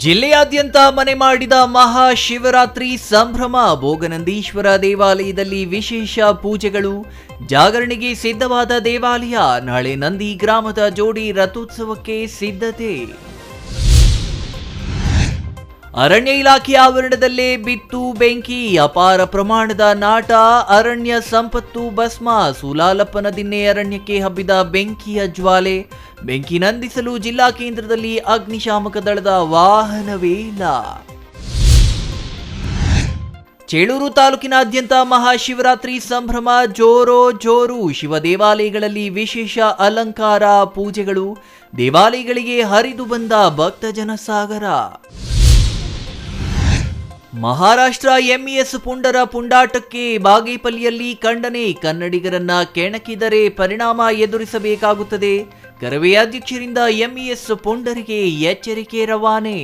ಜಿಲ್ಲೆಯಾದ್ಯಂತ ಮನೆ ಮಾಡಿದ ಮಹಾಶಿವರಾತ್ರಿ ಸಂಭ್ರಮ. ಭೋಗನಂದೀಶ್ವರ ದೇವಾಲಯದಲ್ಲಿ ವಿಶೇಷ ಪೂಜೆಗಳು, ಜಾಗರಣೆಗೆ ಸಿದ್ಧವಾದ ದೇವಾಲಯ. ನಾಳೆ ನಂದಿ ಗ್ರಾಮದ ಜೋಡಿ ರಥೋತ್ಸವಕ್ಕೆ ಸಿದ್ಧತೆ. ಅರಣ್ಯ ಇಲಾಖೆ ಆವರಣದಲ್ಲೇ ಬಿತ್ತು ಬೆಂಕಿ, ಅಪಾರ ಪ್ರಮಾಣದ ನಾಟ, ಅರಣ್ಯ ಸಂಪತ್ತು ಭಸ್ಮ. ಸೂಲಾಲಪ್ಪನ ದಿನ್ನೆ ಅರಣ್ಯಕ್ಕೆ ಹಬ್ಬಿದ ಬೆಂಕಿಯ ಜ್ವಾಲೆ. ಬೆಂಕಿ ನಂದಿಸಲು ಜಿಲ್ಲಾ ಕೇಂದ್ರದಲ್ಲಿ ಅಗ್ನಿಶಾಮಕ ದಳದ ವಾಹನವೇ ಇಲ್ಲ. ಚೇಳೂರು ತಾಲೂಕಿನಾದ್ಯಂತ ಮಹಾಶಿವರಾತ್ರಿ ಸಂಭ್ರಮ ಜೋರೋ ಜೋರು. ಶಿವ ದೇವಾಲಯಗಳಲ್ಲಿ ವಿಶೇಷ ಅಲಂಕಾರ, ಪೂಜೆಗಳು. ದೇವಾಲಯಗಳಿಗೆ ಹರಿದು ಬಂದ ಭಕ್ತ ಜನಸಾಗರ. ಮಹಾರಾಷ್ಟ್ರ ಎಂಇಎಸ್ ಪುಂಡರ ಪುಂಡಾಟಕ್ಕೆ ಬಾಗೇಪಲ್ಲಿಯಲ್ಲಿ ಖಂಡನೆ. ಕನ್ನಡಿಗರನ್ನ ಕೆಣಕಿದರೆ ಪರಿಣಾಮ ಎದುರಿಸಬೇಕಾಗುತ್ತದೆ. ಕರವೇ ಅಧ್ಯಕ್ಷರಿಂದ ಎಂಇಎಸ್ ಪುಂಡರಿಗೆ ಎಚ್ಚರಿಕೆ ರವಾನೆ.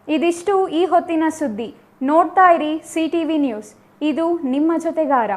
ಇದಿಷ್ಟು ಈ ಹೊತ್ತಿನ ಸುದ್ದಿ. ನೋಡ್ತಾ ಇರಿ ಸಿಟಿವಿ ನ್ಯೂಸ್, ಇದು ನಿಮ್ಮ ಜೊತೆಗಾರ.